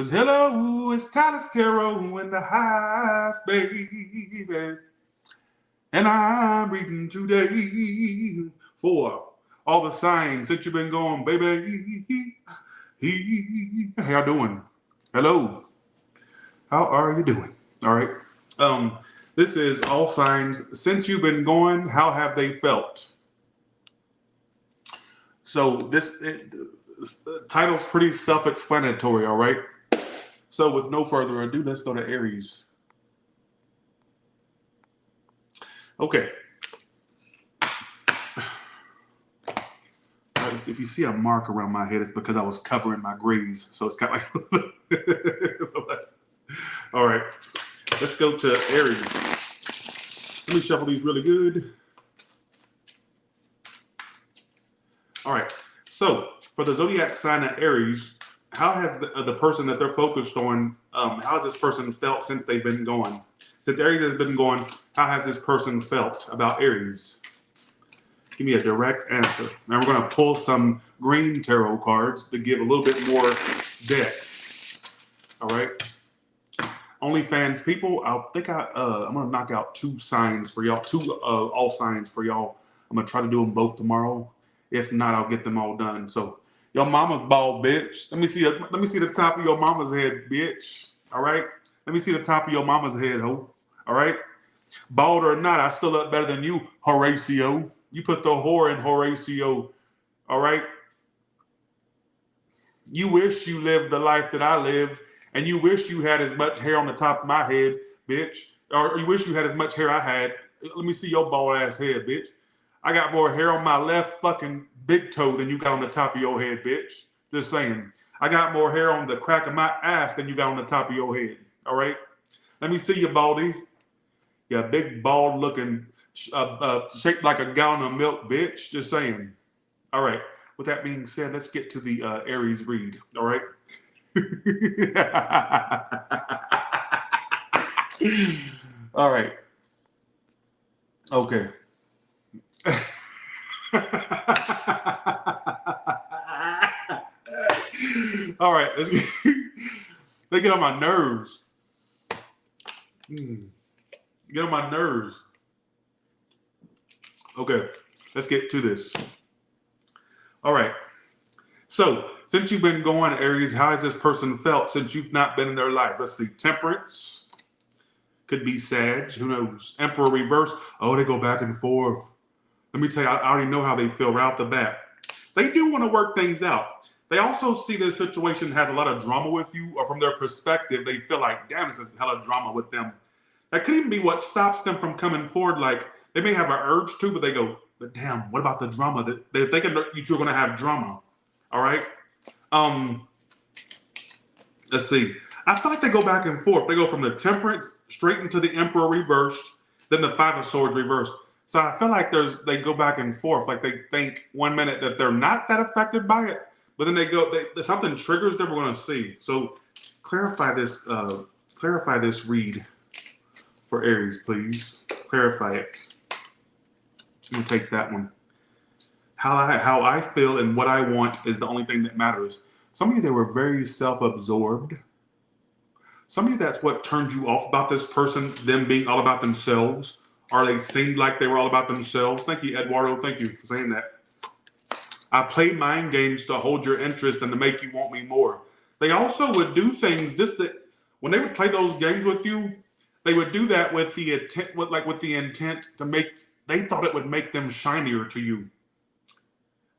Cause hello, it's Taurus Tarot in the house, baby. And I'm reading today for all the signs that you've been going, baby. How y'all doing? Hello. How are you doing? All right. This is all signs since you've been going. How have they felt? So this title's pretty self-explanatory. All right. So with no further ado, let's go to Aries. Okay. If you see a mark around my head, it's because I was covering my grays. So it's kind of like... All right. Let's go to Aries. Let me shuffle these really good. All right. So for the zodiac sign of Aries, how has the person that they're focused on, how has this person felt since they've been going? Since Aries has been going, how has this person felt about Aries? Give me a direct answer. Now we're going to pull some green tarot cards to give a little bit more depth. All right. OnlyFans people, I'm going to knock out two signs for y'all, all signs for y'all. I'm going to try to do them both tomorrow. If not, I'll get them all done. So your mama's bald, bitch. Let me see the top of your mama's head, bitch. All right. Let me see the top of your mama's head, ho. All right. Bald or not, I still look better than you, Horatio. You put the whore in Horatio. All right. You wish you lived the life that I lived, and you wish you had as much hair on the top of my head, bitch. Or you wish you had as much hair I had. Let me see your bald ass head, bitch. I got more hair on my left fucking big toe than you got on the top of your head, bitch. Just saying. I got more hair on the crack of my ass than you got on the top of your head. All right. Let me see you, baldy. You big bald looking, shaped like a gallon of milk, bitch. Just saying. All right. With that being said, let's get to the Aries read. All right. All right. Okay. All right. They get on my nerves. Get on my nerves. Okay, let's get to this. All right. So, since you've been going, Aries, how has this person felt since you've not been in their life? Let's see. Temperance. Could be Sag. Who knows? Emperor reverse. Oh, they go back and forth. Let me tell you, I already know how they feel right off the bat. They do want to work things out. They also see this situation has a lot of drama with you, or from their perspective, they feel like, damn, this is hella drama with them. That could even be what stops them from coming forward. Like, they may have an urge to, but they go, but damn, what about the drama? They're thinking that you two are going to have drama. All right? Let's see. I feel like they go back and forth. They go from the Temperance straight into the Emperor reversed, then the Five of Swords reversed. So I feel like they go back and forth. Like they think 1 minute that they're not that affected by it, but then something triggers them. We're going to see. So clarify this read for Aries, please. Clarify it. I'm going to take that one. How I feel and what I want is the only thing that matters. Some of you, they were very self-absorbed. Some of you, that's what turned you off about this person, them being all about themselves, or they seemed like they were all about themselves. Thank you, Eduardo. Thank you for saying that. I played mind games to hold your interest and to make you want me more. They also would do things just that when they would play those games with you, they would do that with the intent to make, they thought it would make them shinier to you.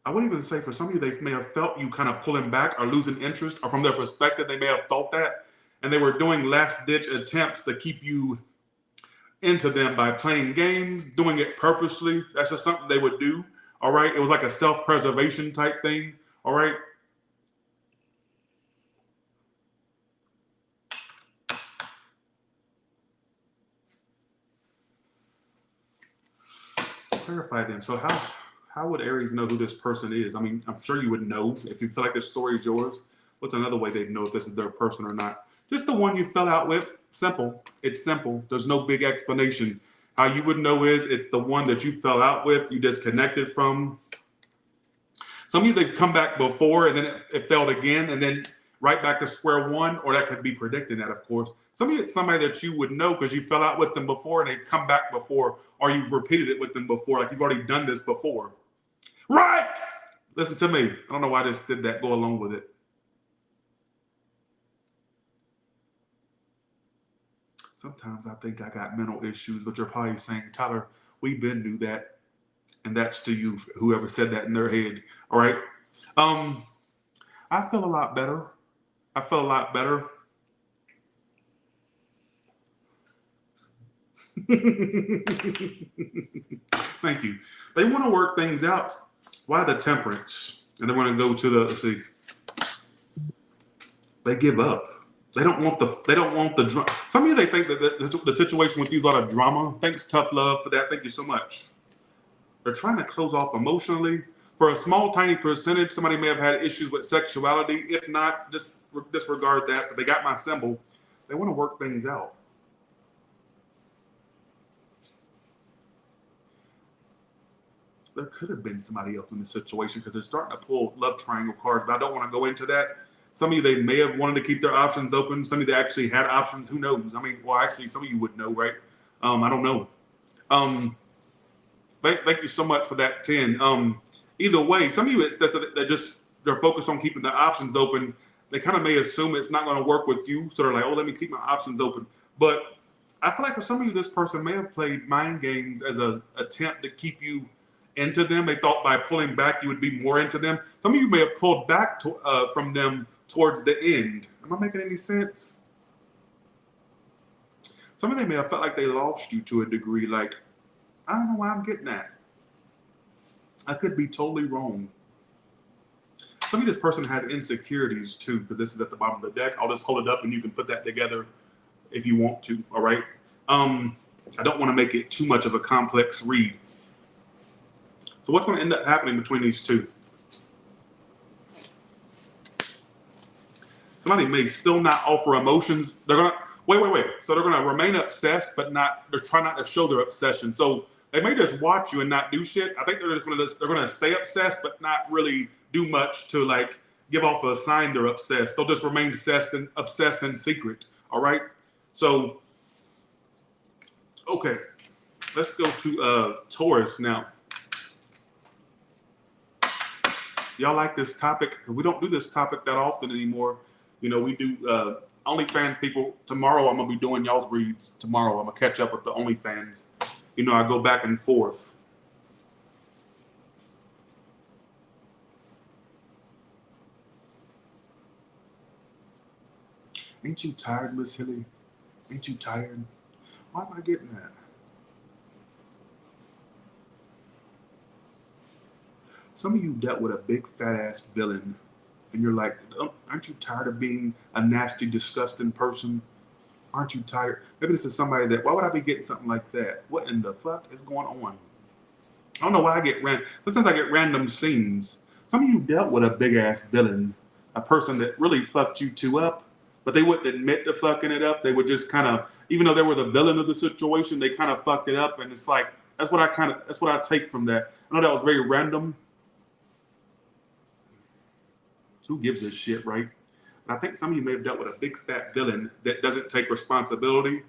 I wouldn't even say for some of you, they may have felt you kind of pulling back or losing interest, or from their perspective, they may have thought that. And they were doing last-ditch attempts to keep you into them by playing games, doing it purposely. That's just something they would do. All right. It was like a self-preservation type thing. All right. Clarify them. So how would Aries know who this person is? I mean, I'm sure you would know if you feel like this story is yours. What's another way they'd know if this is their person or not? Just the one you fell out with. Simple. It's simple. There's no big explanation. How you would know is it's the one that you fell out with, you disconnected from. Some of you, they've come back before and then it failed again. And then right back to square one, or that could be predicting that, of course. Some of you, it's somebody that you would know because you fell out with them before and they've come back before, or you've repeated it with them before, like you've already done this before. Right? Listen to me. I don't know why I just did that. Go along with it. Sometimes I think I got mental issues, but you're probably saying, Tyler, we've been knew that. And that's to you, whoever said that in their head. All right. I feel a lot better. I feel a lot better. Thank you. They want to work things out. Why the temperance? And they want to go to the, let's see. They give up. They don't want the drama. Some of you, they think that the situation with you is a lot of drama. Thanks, tough love, for that. Thank you so much. They're trying to close off emotionally. For a small, tiny percentage, somebody may have had issues with sexuality. If not, disregard that. But they got my symbol. They want to work things out. There could have been somebody else in this situation because they're starting to pull love triangle cards, but I don't want to go into that. Some of you, they may have wanted to keep their options open. Some of you, they actually had options. Who knows? I mean, well, actually, some of you would know, right? I don't know. Thank you so much for that 10. Either way, some of you, it's that they're focused on keeping their options open. They kind of may assume it's not going to work with you, so they're like, oh, let me keep my options open. But I feel like for some of you, this person may have played mind games as an attempt to keep you into them. They thought by pulling back, you would be more into them. Some of you may have pulled back from them towards the end. Am I making any sense? Some of them may have felt like they lost you to a degree. Like, I don't know why I'm getting that. I could be totally wrong. Some of this person has insecurities too, because this is at the bottom of the deck. I'll just hold it up and you can put that together if you want to, all right? I don't want to make it too much of a complex read. So what's going to end up happening between these two? Somebody may still not offer emotions. They're going to, wait. So they're going to remain obsessed, but they're trying not to show their obsession. So they may just watch you and not do shit. I think they're going to stay obsessed, but not really do much to like give off a sign they're obsessed. They'll just remain obsessed in secret. All right. So, okay, let's go to Taurus now. Y'all like this topic? We don't do this topic that often anymore. You know, we do OnlyFans people. Tomorrow I'm gonna be doing y'all's reads. Tomorrow I'm gonna catch up with the OnlyFans. You know, I go back and forth. Ain't you tired, Miss Hilly? Ain't you tired? Why am I getting that? Some of you dealt with a big fat ass villain and you're like, aren't you tired of being a nasty, disgusting person? Aren't you tired? Maybe this is somebody that, why would I be getting something like that? What in the fuck is going on? I don't know why I get sometimes I get random scenes. Some of you dealt with a big ass villain, a person that really fucked you two up, but they wouldn't admit to fucking it up. They would just kind of, even though they were the villain of the situation, they kind of fucked it up. And it's like, that's what I take from that. I know that was very random. Who gives a shit, right? And I think some of you may have dealt with a big fat villain that doesn't take responsibility.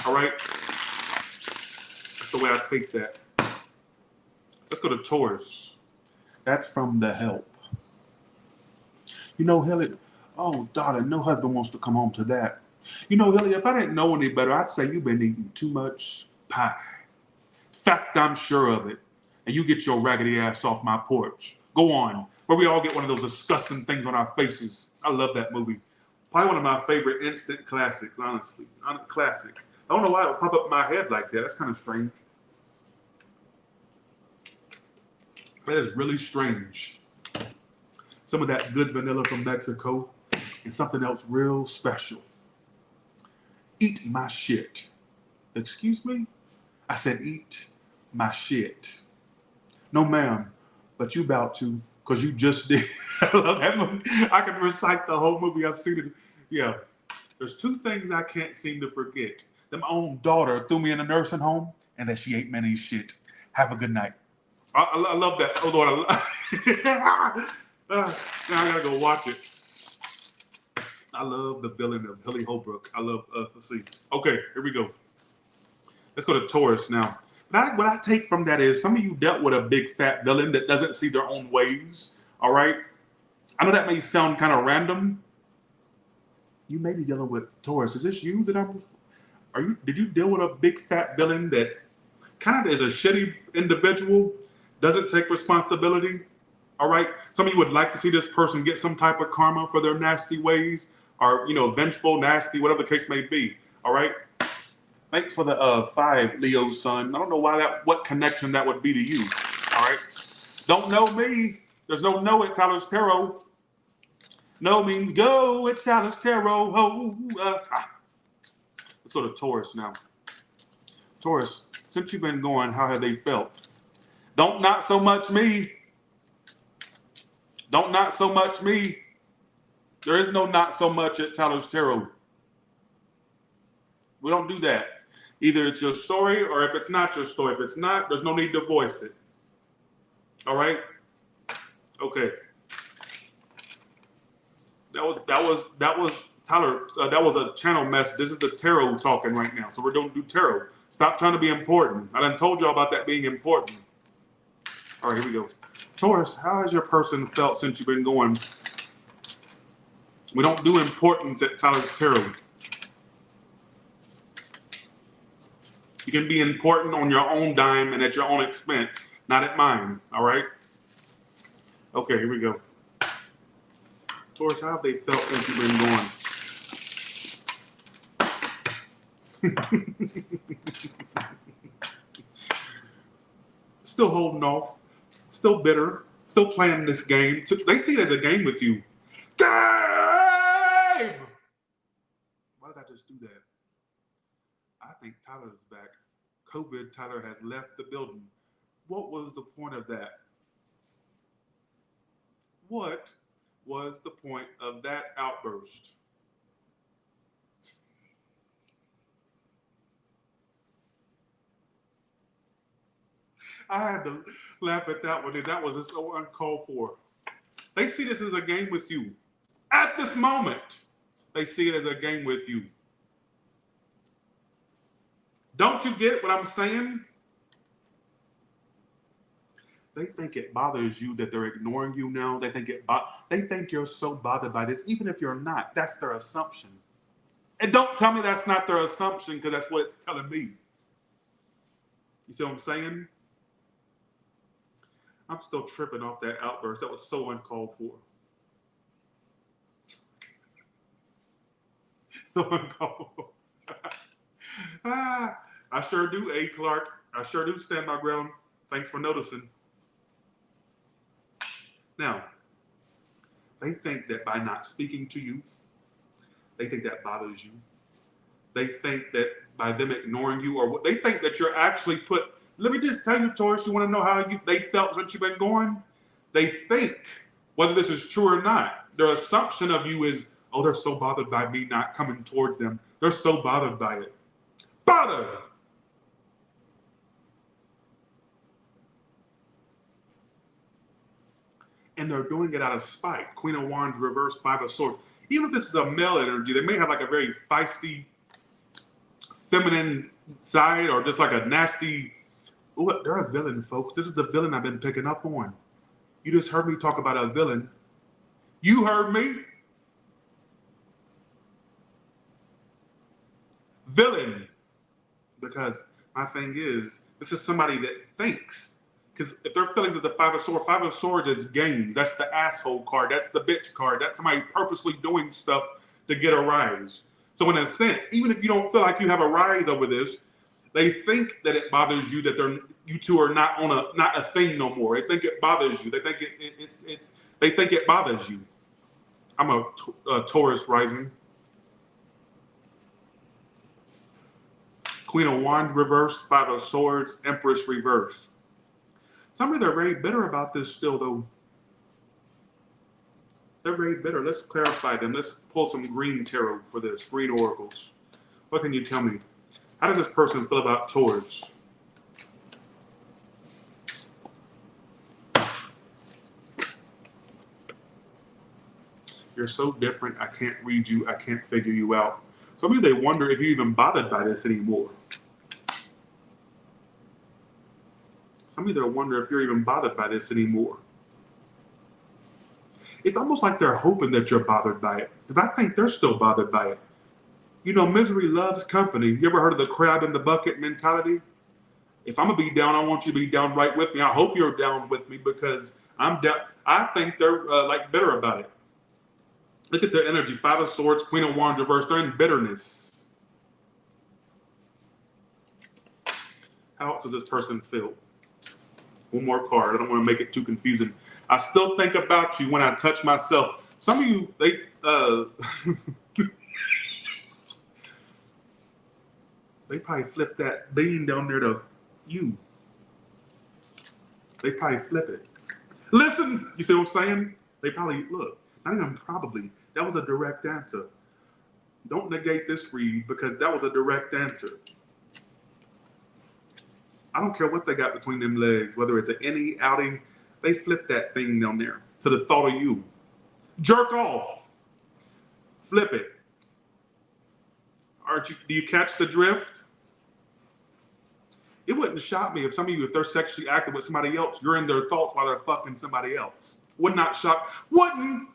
All right? That's the way I take that. Let's go to Taurus. That's from the help. You know, Hilly, oh, darling, no husband wants to come home to that. You know, Hilly, if I didn't know any better, I'd say you've been eating too much pie. In fact, I'm sure of it. And you get your raggedy ass off my porch. Go on. Where we all get one of those disgusting things on our faces. I love that movie. Probably one of my favorite instant classics, honestly. Classic. I don't know why it would pop up in my head like that. That's kind of strange. That is really strange. Some of that good vanilla from Mexico and something else real special. Eat my shit. Excuse me? I said eat my shit. No, ma'am, but you about to. Because you just did. I love that movie. I can recite the whole movie. I've seen it. Yeah. There's two things I can't seem to forget. That my own daughter threw me in a nursing home and that she ate many shit. Have a good night. I love that. Oh, Lord. Now I got to go watch it. I love the villain of Hilly Holbrook. I love, let's see. Okay, here we go. Let's go to Taurus now. What I take from that is some of you dealt with a big fat villain that doesn't see their own ways. All right. I know that may sound kind of random. You may be dealing with Taurus. Is this you that did you deal with a big fat villain that kind of is a shitty individual, doesn't take responsibility? All right. Some of you would like to see this person get some type of karma for their nasty ways, or, vengeful, nasty, whatever the case may be. All right. Thanks for the 5, Leo sun. I don't know what connection that would be to you. All right. Don't know me. There's no know at Tyler's Tarot. No means go at Tyler's Tarot. Let's go to Taurus now. Taurus, since you've been going, how have they felt? Don't not so much me. Don't not so much me. There is no not so much at Tyler's Tarot. We don't do that. Either it's your story, or if it's not your story. If it's not, there's no need to voice it. All right? Okay. That was Tyler. That was a channel message. This is the tarot talking right now. So we're going to do tarot. Stop trying to be important. I done told you all about that being important. All right, here we go. Taurus, how has your person felt since you've been going? We don't do importance at Tyler's Tarot. You can be important on your own dime and at your own expense, not at mine. All right? Okay, here we go. Taurus, how have they felt since you've been going? Still holding off, still bitter, still playing this game. They see it as a game with you. Game! Why did I just do that? I think Tyler's back. COVID, Tyler has left the building. What was the point of that? What was the point of that outburst? I had to laugh at that one. That was just so uncalled for. They see this as a game with you. At this moment, they see it as a game with you. Don't you get what I'm saying? They think it bothers you that they're ignoring you now. They think you're so bothered by this, even if you're not. That's their assumption. And don't tell me that's not their assumption, because that's what it's telling me. You see what I'm saying? I'm still tripping off that outburst. That was so uncalled for. So uncalled for. I sure do, A. Clark. I sure do stand my ground. Thanks for noticing. Now, they think that by not speaking to you, they think that bothers you. They think that by them ignoring you, or they think that you're actually let me just tell you, Taurus, you want to know how they felt since you've been going? They think, whether this is true or not, their assumption of you is, oh, they're so bothered by me not coming towards them. They're so bothered by it. Bothered! And they're doing it out of spite. Queen of Wands, reverse, 5 of Swords. Even if this is a male energy, they may have like a very feisty, feminine side, or just like a nasty. Ooh, they're a villain, folks. This is the villain I've been picking up on. You just heard me talk about a villain. You heard me. Villain. Because my thing is, this is somebody that thinks. Because if their feelings is the 5 of Swords is games. That's the asshole card. That's the bitch card. That's somebody purposely doing stuff to get a rise. So in a sense, even if you don't feel like you have a rise over this, they think that it bothers you that you two are not a thing no more. They think it bothers you. They think they think it bothers you. I'm a Taurus rising. Queen of Wands reverse, 5 of Swords, Empress reverse. Some of you are very bitter about this still, though. They're very bitter. Let's clarify them. Let's pull some green tarot for this, green oracles. What can you tell me? How does this person feel about Taurus? You're so different. I can't read you. I can't figure you out. Some of you, they wonder if you're even bothered by this anymore. Some of you, they wonder if you're even bothered by this anymore. It's almost like they're hoping that you're bothered by it, because I think they're still bothered by it. You know, misery loves company. You ever heard of the crab in the bucket mentality? If I'm going to be down, I want you to be down right with me. I hope you're down with me because I'm down. I think they're like bitter about it. Look at their energy. Five of Swords, Queen of Wands reversed. They're in bitterness. How else does this person feel? One more card. I don't want to make it too confusing. I still think about you when I touch myself. Some of you, they they probably flip that bean down there to you. They probably flip it. Listen, you see what I'm saying? They probably, look, not even probably. That was a direct answer. Don't negate this read because that was a direct answer. I don't care what they got between them legs, whether it's an innie, outing, they flip that thing down there to the thought of you. Jerk off. Flip it. Do you catch the drift? It wouldn't shock me if some of you, if they're sexually active with somebody else, you're in their thoughts while they're fucking somebody else. Would not shock. Wouldn't.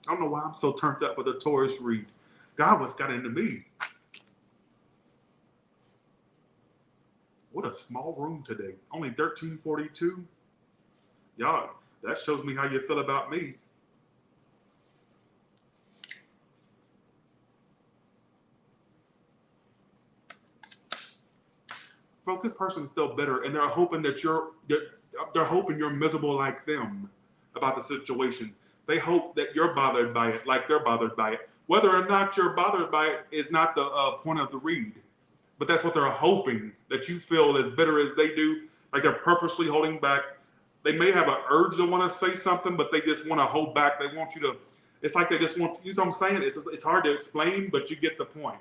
I don't know why I'm so turned up with a Taurus read. God, what's got into me? What a small room today. Only 1342. Y'all, that shows me how you feel about me. Folks, this person's still bitter, and they're hoping that they're hoping you're miserable like them about the situation. They hope that you're bothered by it, like they're bothered by it. Whether or not you're bothered by it is not the point of the read, but that's what they're hoping, that you feel as bitter as they do, like they're purposely holding back. They may have an urge to want to say something, but they just want to hold back. They want you to. It's like they just want. You know what I'm saying? It's hard to explain, but you get the point.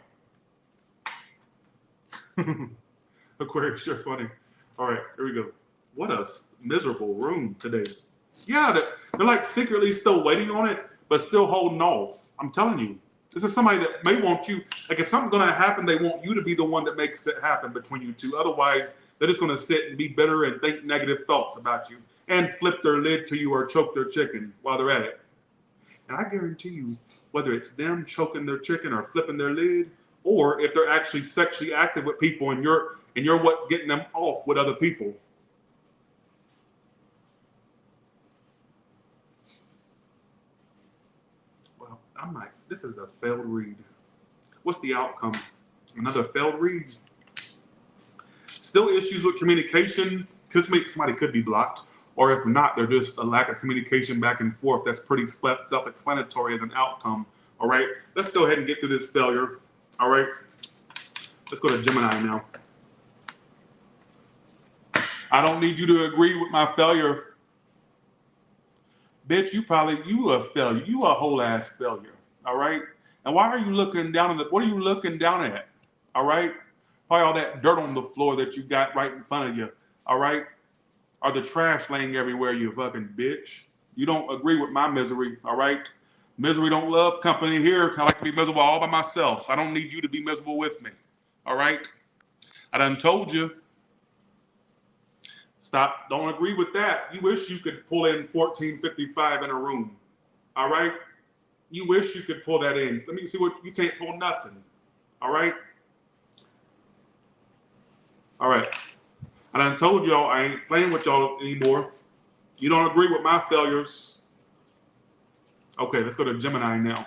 Aquarius, you're funny. All right, here we go. What a miserable room today. Yeah, they're like secretly still waiting on it, but still holding off. I'm telling you, this is somebody that may want you. Like if something's going to happen, they want you to be the one that makes it happen between you two. Otherwise, they're just going to sit and be bitter and think negative thoughts about you and flip their lid to you or choke their chicken while they're at it. And I guarantee you, whether it's them choking their chicken or flipping their lid, or if they're actually sexually active with people and you're what's getting them off with other people. Well, I'm like, this is a failed read. What's the outcome? Another failed read. Still issues with communication, because somebody could be blocked, or if not, they're just a lack of communication back and forth. That's pretty self-explanatory as an outcome. All right, let's go ahead and get to this failure. All right, let's go to Gemini now. I don't need you to agree with my failure. Bitch, you a failure. You a whole ass failure. All right. And why are you looking down what are you looking down at? All right. Probably all that dirt on the floor that you got right in front of you. All right. Or the trash laying everywhere, you fucking bitch. You don't agree with my misery. All right. Misery don't love company here. I like to be miserable all by myself. I don't need you to be miserable with me. All right. I done told you. Stop. Don't agree with that. You wish you could pull in 1455 in a room. All right. You wish you could pull that in. Let me see what you can't pull nothing. All right. All right. I done told y'all I ain't playing with y'all anymore. You don't agree with my failures. Okay, let's go to Gemini now.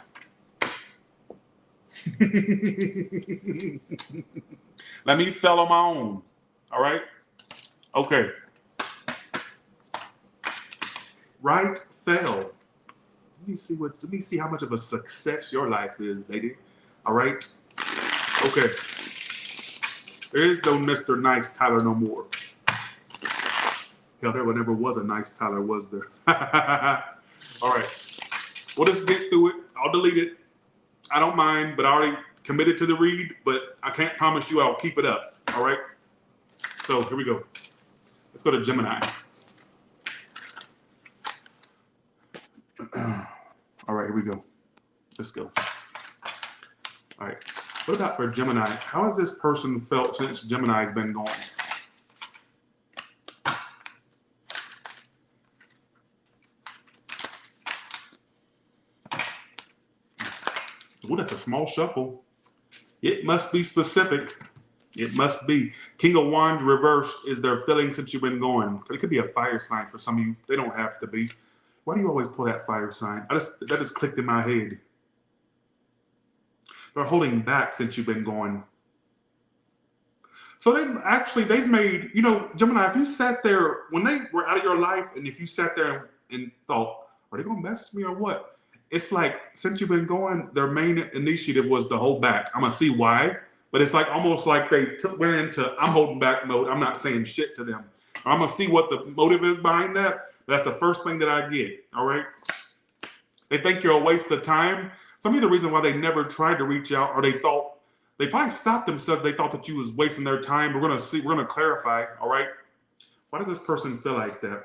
Let me fail on my own. All right. Okay. Right, fail. Let me see how much of a success your life is, lady. All right. Okay. There is no Mr. Nice Tyler no more. Hell, there never was a nice Tyler, was there? All right. We'll just get through it. I'll delete it. I don't mind, but I already committed to the read, but I can't promise you I'll keep it up. All right. So here we go. Let's go to Gemini. All right, here we go. Let's go. All right. What about for Gemini? How has this person felt since Gemini's been going? Oh, that's a small shuffle. It must be specific. It must be. King of Wands reversed is their feeling since you've been going. It could be a fire sign for some of you. They don't have to be. Why do you always pull that fire sign? That just clicked in my head. They're holding back since you've been going. So they've made, you know, Gemini, if you sat there, when they were out of your life, and if you sat there and thought, are they going to message me or what? It's like, since you've been going, their main initiative was to hold back. I'm going to see why. But it's like almost like they went into I'm holding back mode. I'm not saying shit to them. I'm going to see what the motive is behind that. That's the first thing that I get. All right. They think you're a waste of time. Some of the reason why they never tried to reach out, or they probably stopped themselves. They thought that you was wasting their time. We're going to see. We're going to clarify. All right. Why does this person feel like that?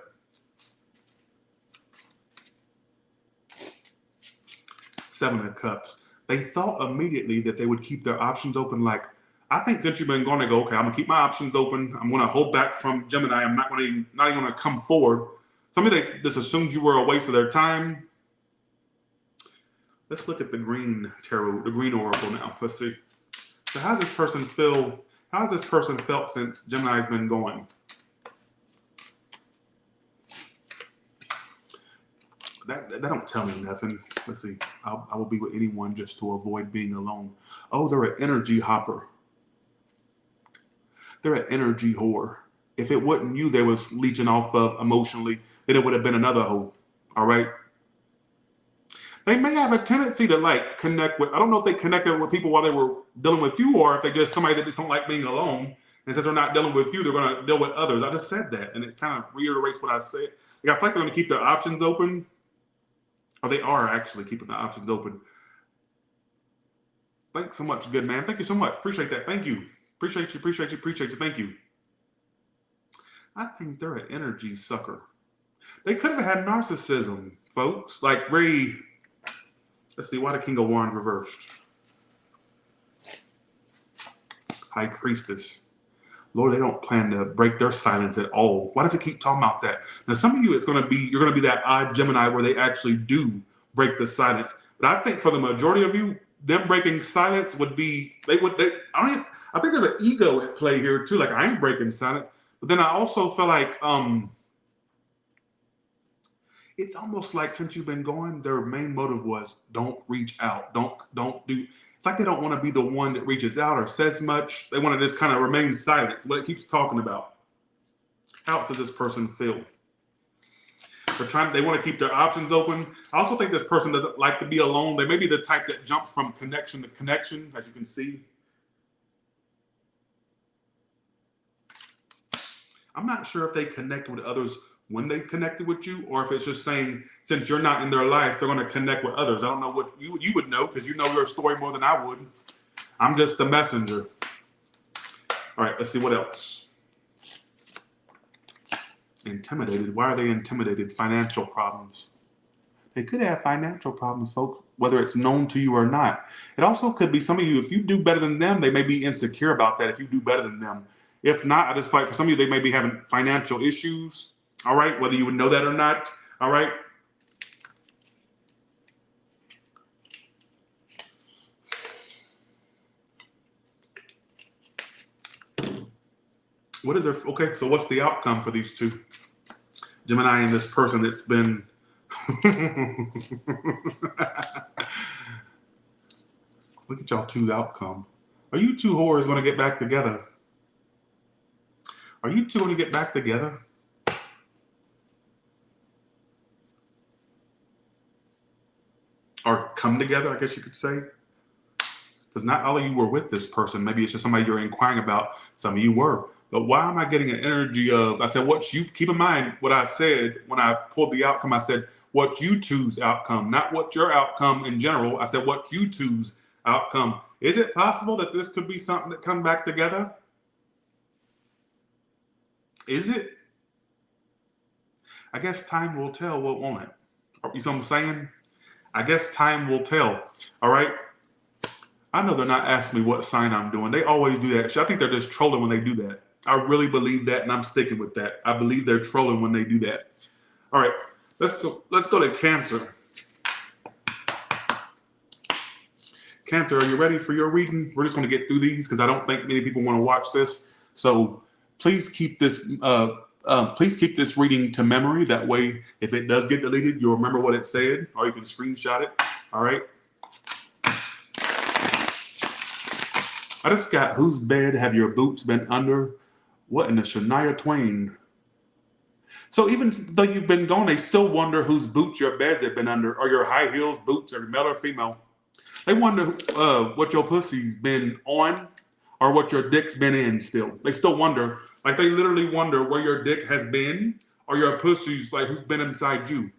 Seven of Cups. They thought immediately that they would keep their options open. Like, I think since you've been going to go, okay, I'm gonna keep my options open. I'm gonna hold back from Gemini. I'm not even gonna come forward. Somebody that just assumed you were a waste of their time. Let's look at the green tarot, the green oracle now. Let's see. So how does this person feel? How has this person felt since Gemini's been going? That don't tell me nothing. Let's see. I will be with anyone just to avoid being alone. Oh, they're an energy hopper. They're an energy whore. If it wasn't you they was leeching off of emotionally, then it would have been another hoe. All right. They may have a tendency to like connect with, I don't know if they connected with people while they were dealing with you, or if they just somebody that just don't like being alone. And since they're not dealing with you, they're going to deal with others. I just said that, and it kind of reiterates what I said. Like, I feel like they're going to keep their options open. Or they are actually keeping the options open. Thanks so much, good man. Thank you so much. Appreciate that. Thank you. Appreciate you. Thank you. I think they're an energy sucker. They could have had narcissism, folks. Like very, let's see, why the King of Wands reversed? High Priestess. Lord, they don't plan to break their silence at all. Why does it keep talking about that? Now, some of you, you're going to be that odd Gemini where they actually do break the silence. But I think for the majority of you, them breaking silence would be, I think there's an ego at play here too. Like, I ain't breaking silence. But then I also feel like, it's almost like since you've been going, their main motive was don't reach out. Don't do. It's like they don't want to be the one that reaches out or says much. They want to just kind of remain silent. What it keeps talking about. How does this person feel? They want to keep their options open. I also think this person doesn't like to be alone. They may be the type that jumps from connection to connection, as you can see. I'm not sure if they connect with others when they connected with you, or if it's just saying, since you're not in their life, they're going to connect with others. I don't know what you would know, because you know your story more than I would. I'm just the messenger. All right, let's see what else. Intimidated. Why are they intimidated? Financial problems. They could have financial problems, folks, whether it's known to you or not. It also could be some of you, if you do better than them, they may be insecure about that if you do better than them. If not, I just feel like for some of you, they may be having financial issues. All right, whether you would know that or not. All right. What is their, okay, so what's the outcome for these two? Gemini and this person that's been look at y'all two's outcome. Are you two whores going to get back together? Are you two going to get back together? Or come together, I guess you could say. Because not all of you were with this person. Maybe it's just somebody you're inquiring about. Some of you were. But why am I getting an energy of, I said, keep in mind what I said when I pulled the outcome. I said, what you two's outcome, not what your outcome in general. I said, what you two's outcome. Is it possible that this could be something that come back together? Is it? I guess time will tell, won't it? You see what I'm saying? I guess time will tell. All right. I know they're not asking me what sign I'm doing. They always do that. I think they're just trolling when they do that. I really believe that, and I'm sticking with that. I believe they're trolling when they do that. All right, let's go. Let's go to Cancer. Cancer, are you ready for your reading? We're just going to get through these because I don't think many people want to watch this. So please keep this. Please keep this reading to memory. That way, if it does get deleted, you'll remember what it said, or you can screenshot it. All right. I just got, whose bed have your boots been under? What in the Shania Twain? So even though you've been gone, they still wonder whose boots your beds have been under. Are your high heels boots, or male or female? They wonder what your pussy's been on or what your dick's been in still. They still wonder. Like they literally wonder where your dick has been or your pussy's, like who's been inside you.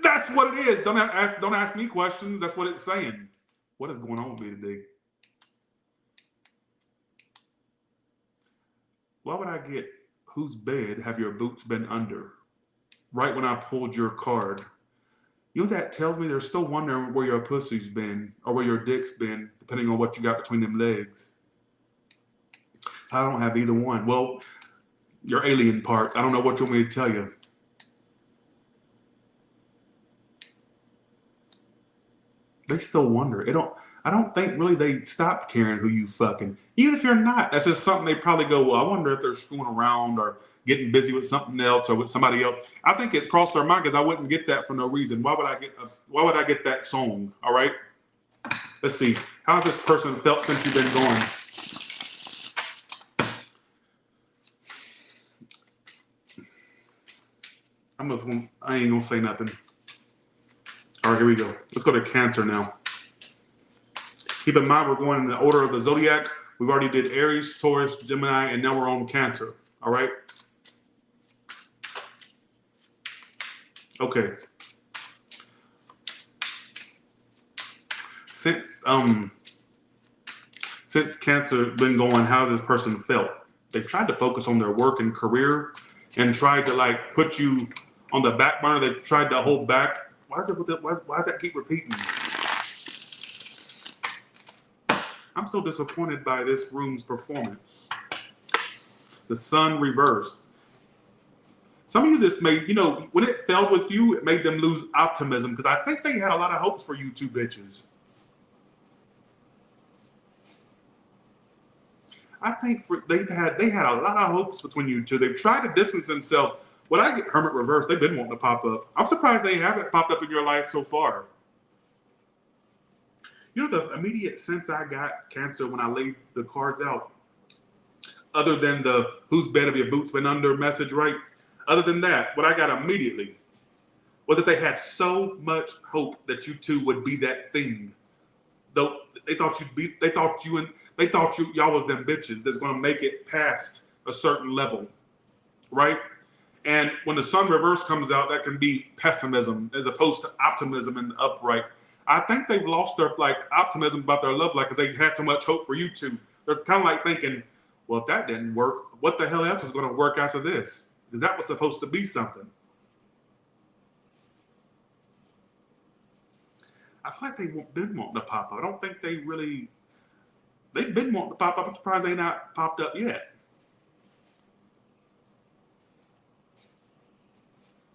That's what it is. Don't ask me questions. That's what it's saying. What is going on with me today? Why would I get whose bed have your boots been under? Right when I pulled your card. You know what that tells me? They're still wondering where your pussy's been or where your dick's been, depending on what you got between them legs. I don't have either one. Well, your alien parts. I don't know what you want me to tell you. They still wonder. I don't think really they stop caring who you fucking. Even if you're not, that's just something they probably go, well, I wonder if they're screwing around or getting busy with something else or with somebody else. I think it's crossed their mind because I wouldn't get that for no reason. Why would I get that song? All right. Let's see. How's this person felt since you've been gone? I ain't gonna say nothing. All right, here we go. Let's go to Cancer now. Keep in mind, we're going in the order of the zodiac. We've already did Aries, Taurus, Gemini, and now we're on Cancer. All right. Okay. Since Cancer been going, how this person felt? They've tried to focus on their work and career, and tried to like put you on the back burner. They've tried to hold back. Why does that keep repeating? I'm so disappointed by this room's performance. The sun reversed. Some of you, this made, when it fell with you, it made them lose optimism because I think they had a lot of hopes for you two bitches. I think they had a lot of hopes between you two. They've tried to distance themselves. When I get Hermit reversed, they've been wanting to pop up. I'm surprised they haven't popped up in your life so far. You know the immediate sense I got, Cancer, when I laid the cards out, other than the whose bed have your boots been under message, right? Other than that, what I got immediately was that they had so much hope that you two would be that thing. Though they thought y'all was them bitches that's gonna make it past a certain level, right? And when the sun reverse comes out, that can be pessimism as opposed to optimism in the upright. I think they've lost their optimism about their love life because they had so much hope for you two. They're kind of like thinking, well, if that didn't work, what the hell else is going to work after this? Because that was supposed to be something. I feel like they've been wanting to pop up. I don't think they've been wanting to pop up. I'm surprised they not popped up yet.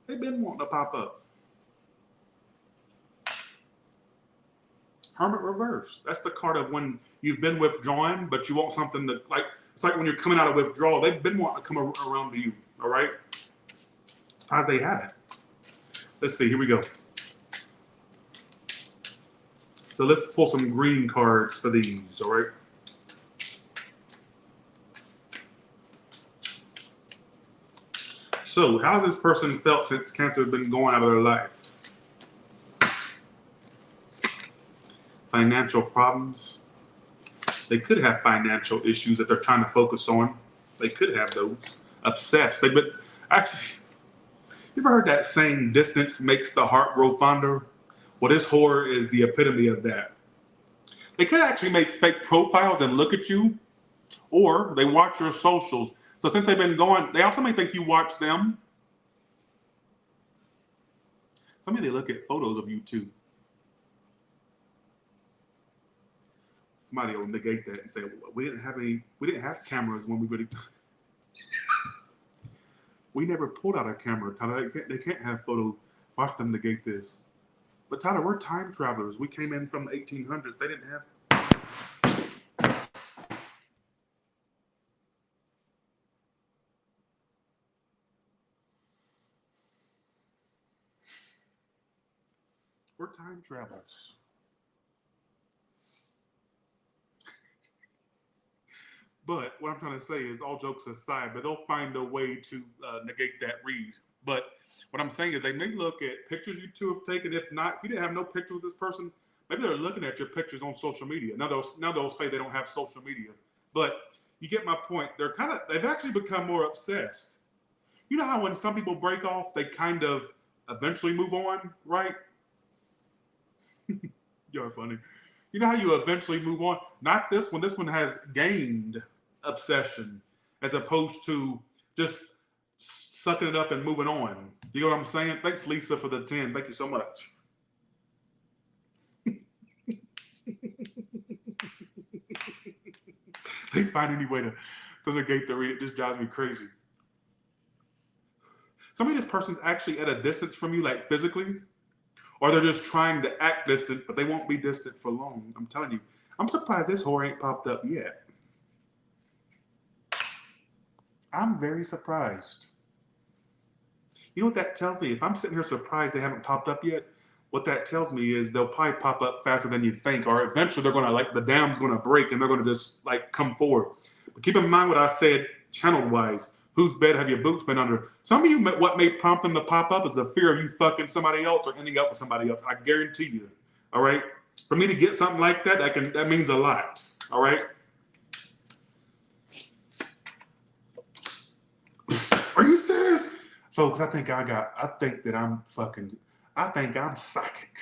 They've been wanting to pop up. Hermit reverse. That's the card of when you've been withdrawn, but you want something to it's like when you're coming out of withdrawal. They've been wanting to come around to you. All right. Surprised they haven't. Let's see. Here we go. So let's pull some green cards for these. All right. So how's this person felt since Cancer has been going out of their life? Financial problems. They could have financial issues that they're trying to focus on. They could have those. Obsessed. They've been actually. You ever heard that saying, "Distance makes the heart grow fonder"? Well, this whore is the epitome of that. They could actually make fake profiles and look at you, or they watch your socials. So since they've been going, they also may think you watch them. Some of they look at photos of you too. Somebody will negate that and say, well, we didn't have cameras when we really, we never pulled out a camera, Tyler. They can't have photos. Watch them negate this. But Tyler, we're time travelers. We came in from the 1800s. They didn't have. We're time travelers. But what I'm trying to say is, all jokes aside, but they'll find a way to negate that read. But what I'm saying is, they may look at pictures you two have taken. If not, if you didn't have no picture with this person, maybe they're looking at your pictures on social media. Now they'll say they don't have social media. But you get my point. They've actually become more obsessed. You know how when some people break off, they kind of eventually move on, right? You're funny. You know how you eventually move on? Not this one. This one has gained obsession as opposed to just sucking it up and moving on. You know what I'm saying? Thanks, Lisa, for the 10. Thank you so much. They find any way to negate the read. It just drives me crazy. Some of this person's actually at a distance from you, like physically, or they're just trying to act distant, but they won't be distant for long. I'm telling you. I'm surprised this whore ain't popped up yet. I'm very surprised. You know what that tells me? If I'm sitting here surprised they haven't popped up yet, what that tells me is they'll probably pop up faster than you think, or eventually they're going to, like, the dam's going to break and they're going to just, like, come forward. But keep in mind what I said channel-wise. Whose bed have your boots been under? Some of you, what may prompt them to pop up is the fear of you fucking somebody else or ending up with somebody else. I guarantee you. All right? For me to get something like that, that means a lot. All right? Are you serious? Folks, I think I'm psychic.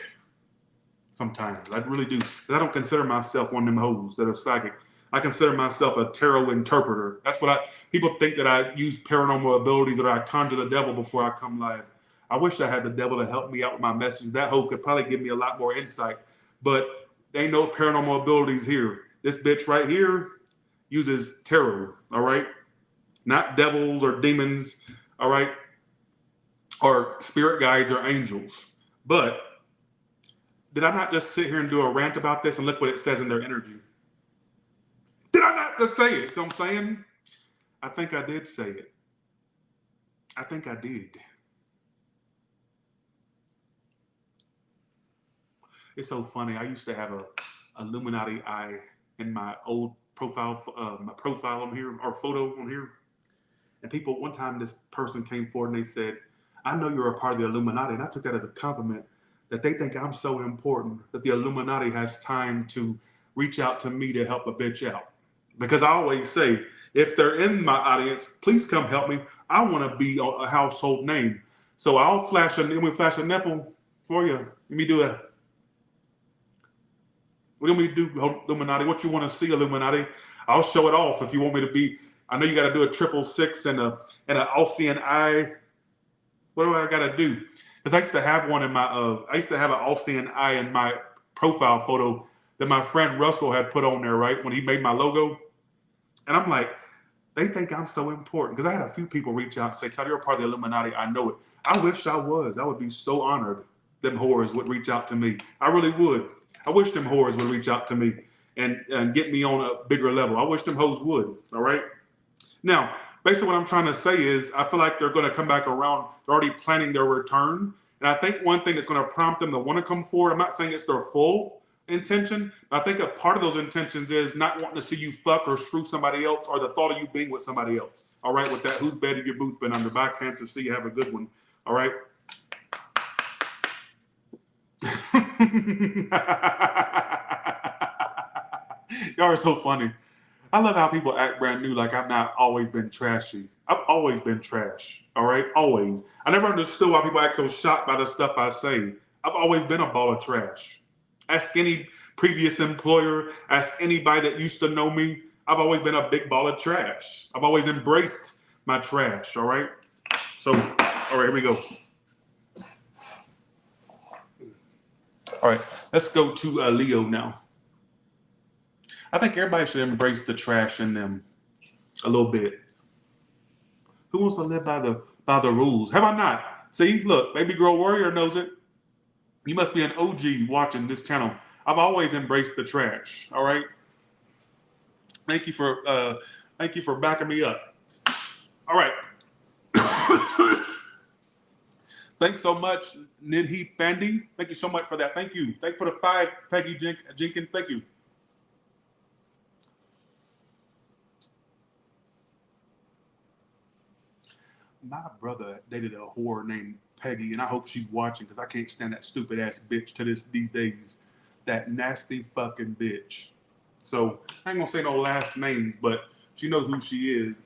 Sometimes. I really do. I don't consider myself one of them hoes that are psychic. I consider myself a tarot interpreter. That's what people think, that I use paranormal abilities or I conjure the devil before I come live. I wish I had the devil to help me out with my message. That hoe could probably give me a lot more insight, but there ain't no paranormal abilities here. This bitch right here uses tarot, all right? Not devils or demons, all right? Or spirit guides or angels. But did I not just sit here and do a rant about this and look what it says in their energy? Did I not just say it? So I'm saying, I think I did say it. I think I did. It's so funny. I used to have a Illuminati eye in my old profile, on here, or photo on here. And people, one time this person came forward and they said, I know you're a part of the Illuminati. And I took that as a compliment, that they think I'm so important that the Illuminati has time to reach out to me to help a bitch out. Because I always say, if they're in my audience, please come help me. I want to be a household name. So I'll flash a nipple for you. Let me do that. What do you want me to do, Illuminati? What you want to see, Illuminati? I'll show it off if you want me to be. I know you got to do a 666 and an Alcyon eye. What do I got to do? Because I used to have one in my. I used to have an Alcyon eye in my profile photo that my friend Russell had put on there, right, when he made my logo. And I'm like, they think I'm so important. Because I had a few people reach out and say, Todd, you're a part of the Illuminati. I know it. I wish I was. I would be so honored them whores would reach out to me. I really would. I wish them whores would reach out to me and get me on a bigger level. I wish them hoes would. All right? Now, basically what I'm trying to say is I feel like they're going to come back around. They're already planning their return. And I think one thing that's going to prompt them to want to come forward, I'm not saying it's their full intention. I think a part of those intentions is not wanting to see you fuck or screw somebody else, or the thought of you being with somebody else. All right, with that, whose bed have your boots been under? Bye, Cancer. See you, have a good one. All right. Y'all are so funny. I love how people act brand new, like I've not always been trashy. I've always been trash. All right, always. I never understood why people act so shocked by the stuff I say. I've always been a ball of trash. Ask any previous employer, ask anybody that used to know me. I've always been a big ball of trash. I've always embraced my trash, all right? So, all right, here we go. All right, let's go to Leo now. I think everybody should embrace the trash in them a little bit. Who wants to live by the rules? Have I not? See, look, Baby Girl Warrior knows it. You must be an OG watching this channel. I've always embraced the trash. All right. Thank you for backing me up. All right. Thanks so much, Nidhi Bandy. Thank you so much for that. Thank you. Thank you for the 5, Peggy Jenkins. Thank you. My brother dated a whore named Peggy, and I hope she's watching because I can't stand that stupid ass bitch to these days. That nasty fucking bitch. So I ain't gonna say no last names, but she knows who she is.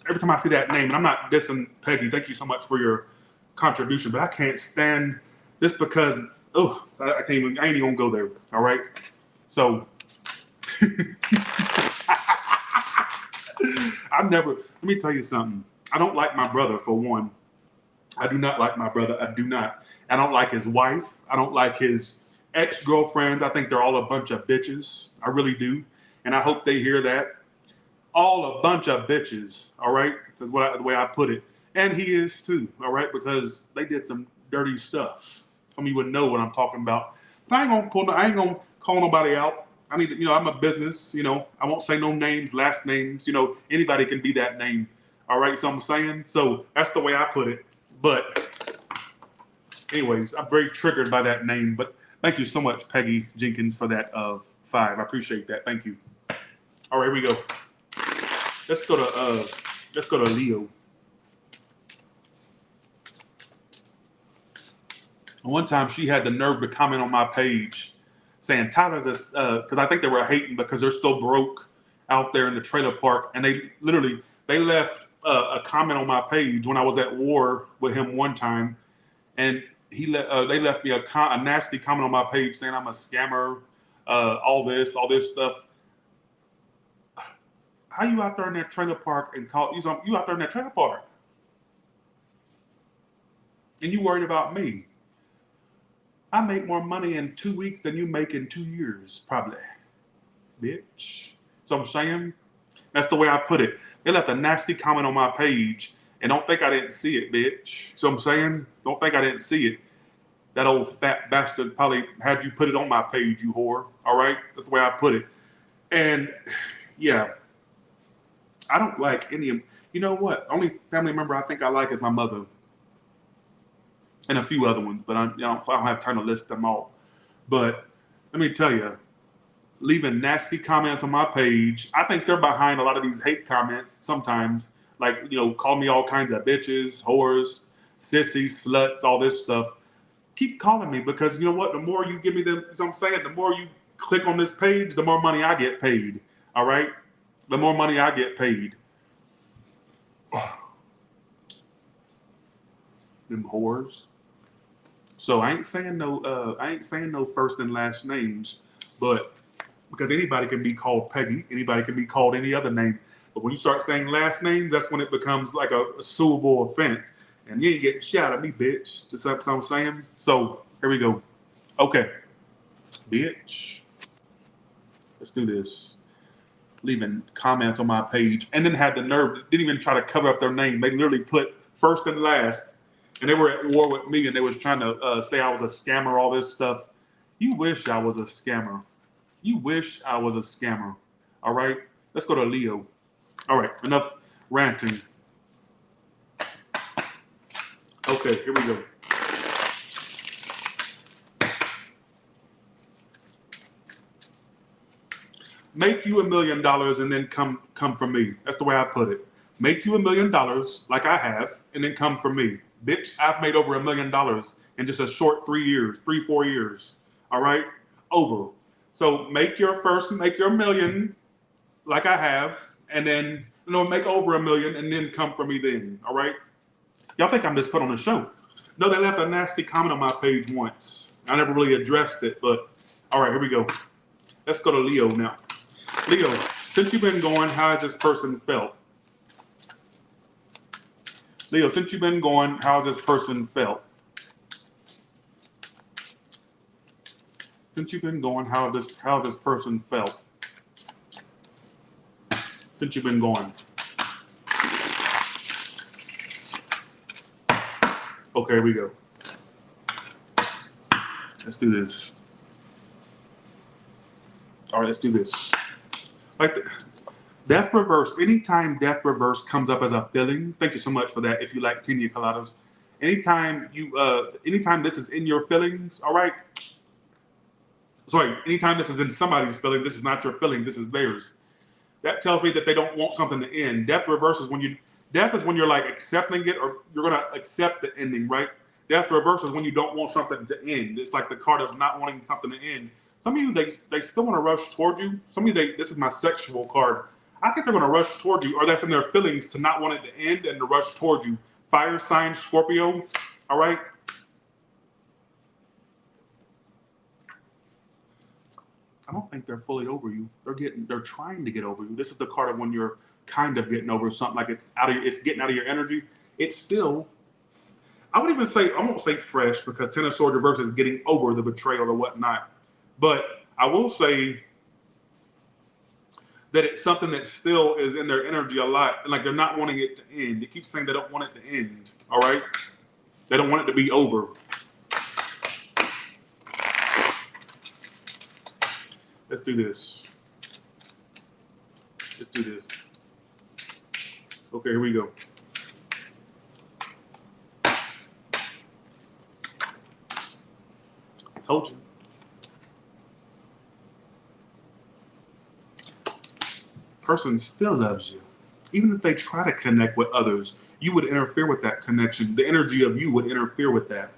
Every time I see that name, and I'm not dissing Peggy, thank you so much for your contribution, but I can't stand this because I ain't even gonna go there. All right. So let me tell you something. I don't like my brother, for one. I do not like my brother. I do not. I don't like his wife. I don't like his ex-girlfriends. I think they're all a bunch of bitches. I really do. And I hope they hear that. All a bunch of bitches, all right? That's the way I put it. And he is too, all right? Because they did some dirty stuff. Some of you would know what I'm talking about. But I ain't gonna call nobody out. I mean, I'm a business, I won't say no names, last names, anybody can be that name. All right, so I'm saying, so that's the way I put it. But anyways, I'm very triggered by that name. But thank you so much, Peggy Jenkins, for that 5. I appreciate that. Thank you. All right, here we go. Let's go to Leo. One time she had the nerve to comment on my page saying Tyler's because I think they were hating because they're still broke out there in the trailer park, and they left a comment on my page when I was at war with him one time, and they left me a nasty comment on my page saying I'm a scammer, all this stuff. How you out there in that trailer park and you out there in that trailer park, and you worried about me? I make more money in 2 weeks than you make in 2 years, probably, bitch. So I'm saying that's the way I put it. They left a nasty comment on my page, and don't think I didn't see it, bitch. So I'm saying, don't think I didn't see it. That old fat bastard probably had you put it on my page, you whore. All right, that's the way I put it. And yeah, I don't like any of. You know what? Only family member I think I like is my mother, and a few other ones, but I don't have time to list them all. But let me tell you, leaving nasty comments on my page, I think they're behind a lot of these hate comments sometimes, like, call me all kinds of bitches, whores, sissies, sluts, all this stuff. Keep calling me, because you know what? The more you give me them, as I'm saying, the more you click on this page, the more money I get paid. All right? The more money I get paid. Them whores. So I ain't saying no first and last names, but because anybody can be called Peggy, anybody can be called any other name. But when you start saying last names, that's when it becomes like a suable offense. And you ain't getting shot at me, bitch. Just what I'm saying. So here we go. Okay, bitch. Let's do this. Leaving comments on my page, and then had the nerve, didn't even try to cover up their name. They literally put first and last, and they were at war with me, and they was trying to say I was a scammer, all this stuff. You wish I was a scammer. You wish I was a scammer. All right, let's go to Leo. All right, enough ranting. Okay, here we go. Make you $1 million and then come from me. That's the way I put it. Make you $1 million like I have, and then come from me. Bitch, I've made over $1 million in just a short 4 years. All right? Over. So make your $1 million like I have, and then make over $1 million and then come for me then. All right? Y'all think I'm just put on a show. No, they left a nasty comment on my page once. I never really addressed it, but all right, here we go. Let's go to Leo now. Leo, since you've been going, how has this person felt? Leo, since you've been going, how has this person felt? Since you've been going, how has this person felt? since you've been gone. Okay, here we go. Let's do this. All right, let's do this. Like death reverse. Anytime death reverse comes up as a feeling, thank you so much for that. If you like pina coladas, anytime this is in your feelings, all right. Sorry, anytime this is in somebody's feelings, this is not your feelings. This is theirs. That tells me that they don't want something to end. Death reverse is when you're like accepting it, or you're gonna accept the ending, right? Death reverse is when you don't want something to end. It's like the card of not wanting something to end. Some of you, they still want to rush toward you. Some of you, this is my sexual card. I think they're going to rush toward you, or that's in their feelings to not want it to end and to rush toward you. Fire sign, Scorpio, all right? I don't think they're fully over you. They're trying to get over you. This is the card of when you're kind of getting over something, like it's getting out of your energy. It's still, I would even say, I won't say fresh, because Ten of Swords reverse is getting over the betrayal or whatnot. But I will say that it's something that still is in their energy a lot. And like they're not wanting it to end. They keep saying they don't want it to end. All right? They don't want it to be over. Let's do this. Let's do this. Okay, here we go. Told you. Person still loves you. Even if they try to connect with others, you would interfere with that connection. The energy of you would interfere with that.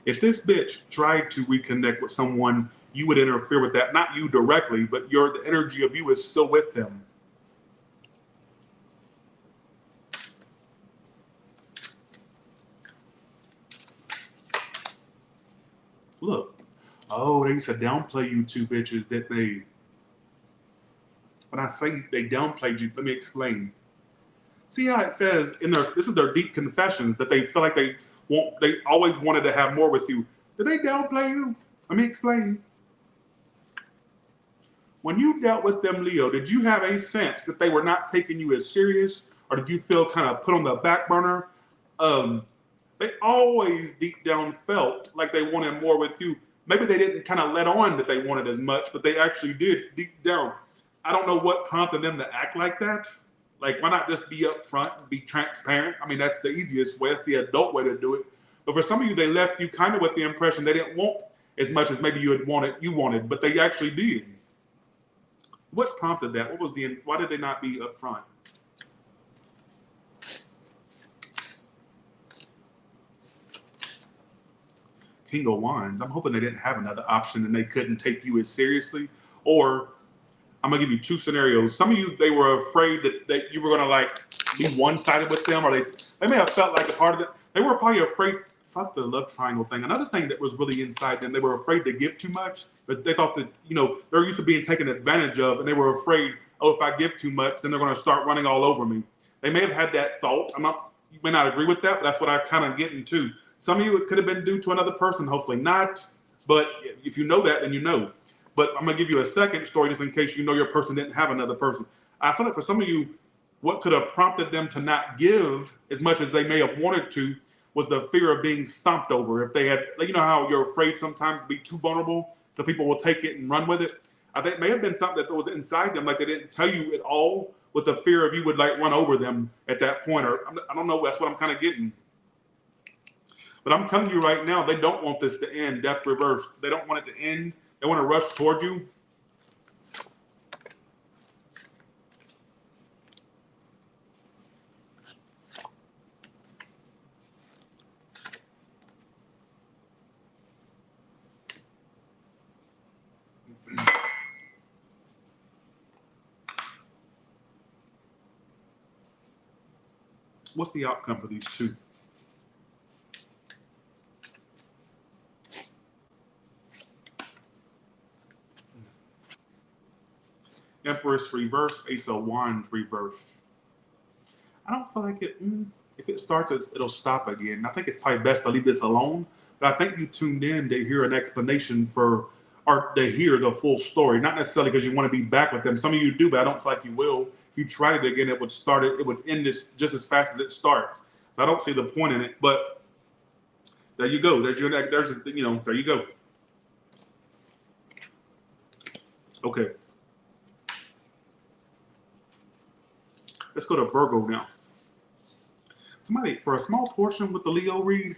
If this bitch tried to reconnect with someone, you would interfere with that. Not you directly, but the energy of you is still with them. Look. Oh, they used to downplay you two bitches, didn't they? When I say they downplayed you, let me explain. See how it says in this is their deep confessions, that they feel like they always wanted to have more with you. Did they downplay you? Let me explain. When you dealt with them, Leo, did you have a sense that they were not taking you as serious, or did you feel kind of put on the back burner? They always deep down felt like they wanted more with you. Maybe they didn't kind of let on that they wanted as much, but they actually did deep down. I don't know what prompted them to act like that. Like, why not just be upfront and be transparent? I mean, that's the easiest way. That's the adult way to do it. But for some of you, they left you kind of with the impression they didn't want as much as maybe you wanted, but they actually did. What prompted that? Why did they not be upfront? King of Wands. I'm hoping they didn't have another option and they couldn't take you as seriously. Or I'm gonna give you two scenarios. Some of you, they were afraid that you were gonna like be one-sided with them, or they may have felt like a part of it. They were probably afraid. Fuck the love triangle thing. Another thing that was really inside them, they were afraid to give too much, but they thought that, they're used to being taken advantage of, and they were afraid, oh, if I give too much, then they're gonna start running all over me. They may have had that thought. You may not agree with that, but that's what I kind of get into. Some of you, it could have been due to another person, hopefully not. But if you know that, then you know. But I'm going to give you a second story just in case you know your person didn't have another person. I feel like for some of you, what could have prompted them to not give as much as they may have wanted to was the fear of being stomped over. If they had, you know how you're afraid sometimes to be too vulnerable, so people will take it and run with it. I think it may have been something that was inside them, like they didn't tell you at all, with the fear of you would like run over them at that point. Or I don't know, that's what I'm kind of getting. But I'm telling you right now, they don't want this to end, death reverse. They don't want it to end. They want to rush toward you. What's the outcome for these two? Empress reversed, Ace of Wands reversed. I don't feel like it. If it starts, it'll stop again. I think it's probably best to leave this alone. But I think you tuned in to hear an explanation for, or to hear the full story. Not necessarily because you want to be back with them. Some of you do, but I don't feel like you will. If you tried it again, it would end just as fast as it starts. So I don't see the point in it. But there you go. There you go. Okay. Let's go to Virgo now. Somebody, for a small portion with the Leo read,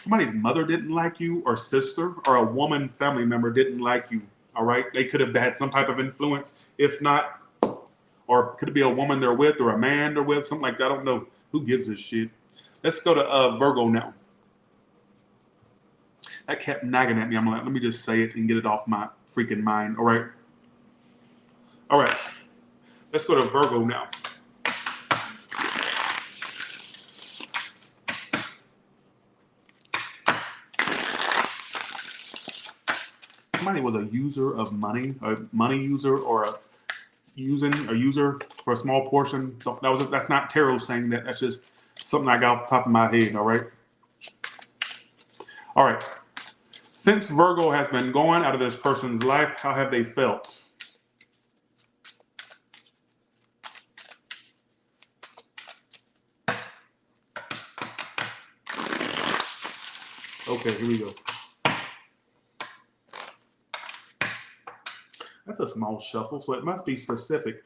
somebody's mother didn't like you, or sister, or a woman family member didn't like you. All right. They could have had some type of influence. If not, or could it be a woman they're with, or a man they're with, something like that. I don't know. Who gives a shit? Let's go to Virgo now. That kept nagging at me. I'm like, let me just say it and get it off my freaking mind. All right. All right. Let's go to Virgo now. Somebody was a user of money, a money user, or a user for a small portion. So that's not tarot saying that. That's just something I got off the top of my head. All right. All right. Since Virgo has been gone out of this person's life, how have they felt? Okay, here we go. That's a small shuffle, so it must be specific.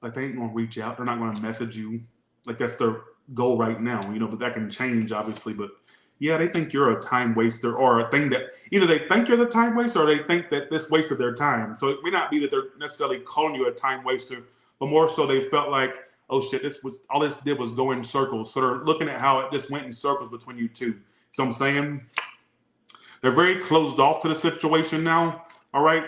Like they ain't gonna reach out. They're not gonna message you. Like that's their goal right now, but that can change obviously. But yeah, they think you're a time waster, or a thing that either they think you're the time waster, or they think that this wasted their time. So it may not be that they're necessarily calling you a time waster, but more so they felt like, oh shit, all this did was go in circles. So they're looking at how it just went in circles between you two. So I'm saying they're very closed off to the situation now. All right.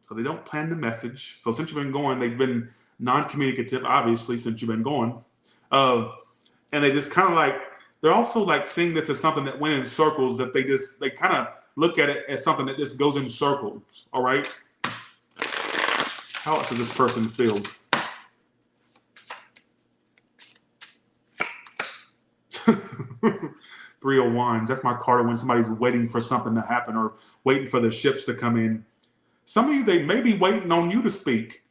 So they don't plan to message. So since you've been gone, they've been non-communicative, obviously, since you've been gone. And they just kind of like, they're also like seeing this as something that went in circles, that they kind of look at it as something that just goes in circles. All right. How does this person feel? Three of Wands. That's my card when somebody's waiting for something to happen, or waiting for the ships to come in. Some of you, they may be waiting on you to speak,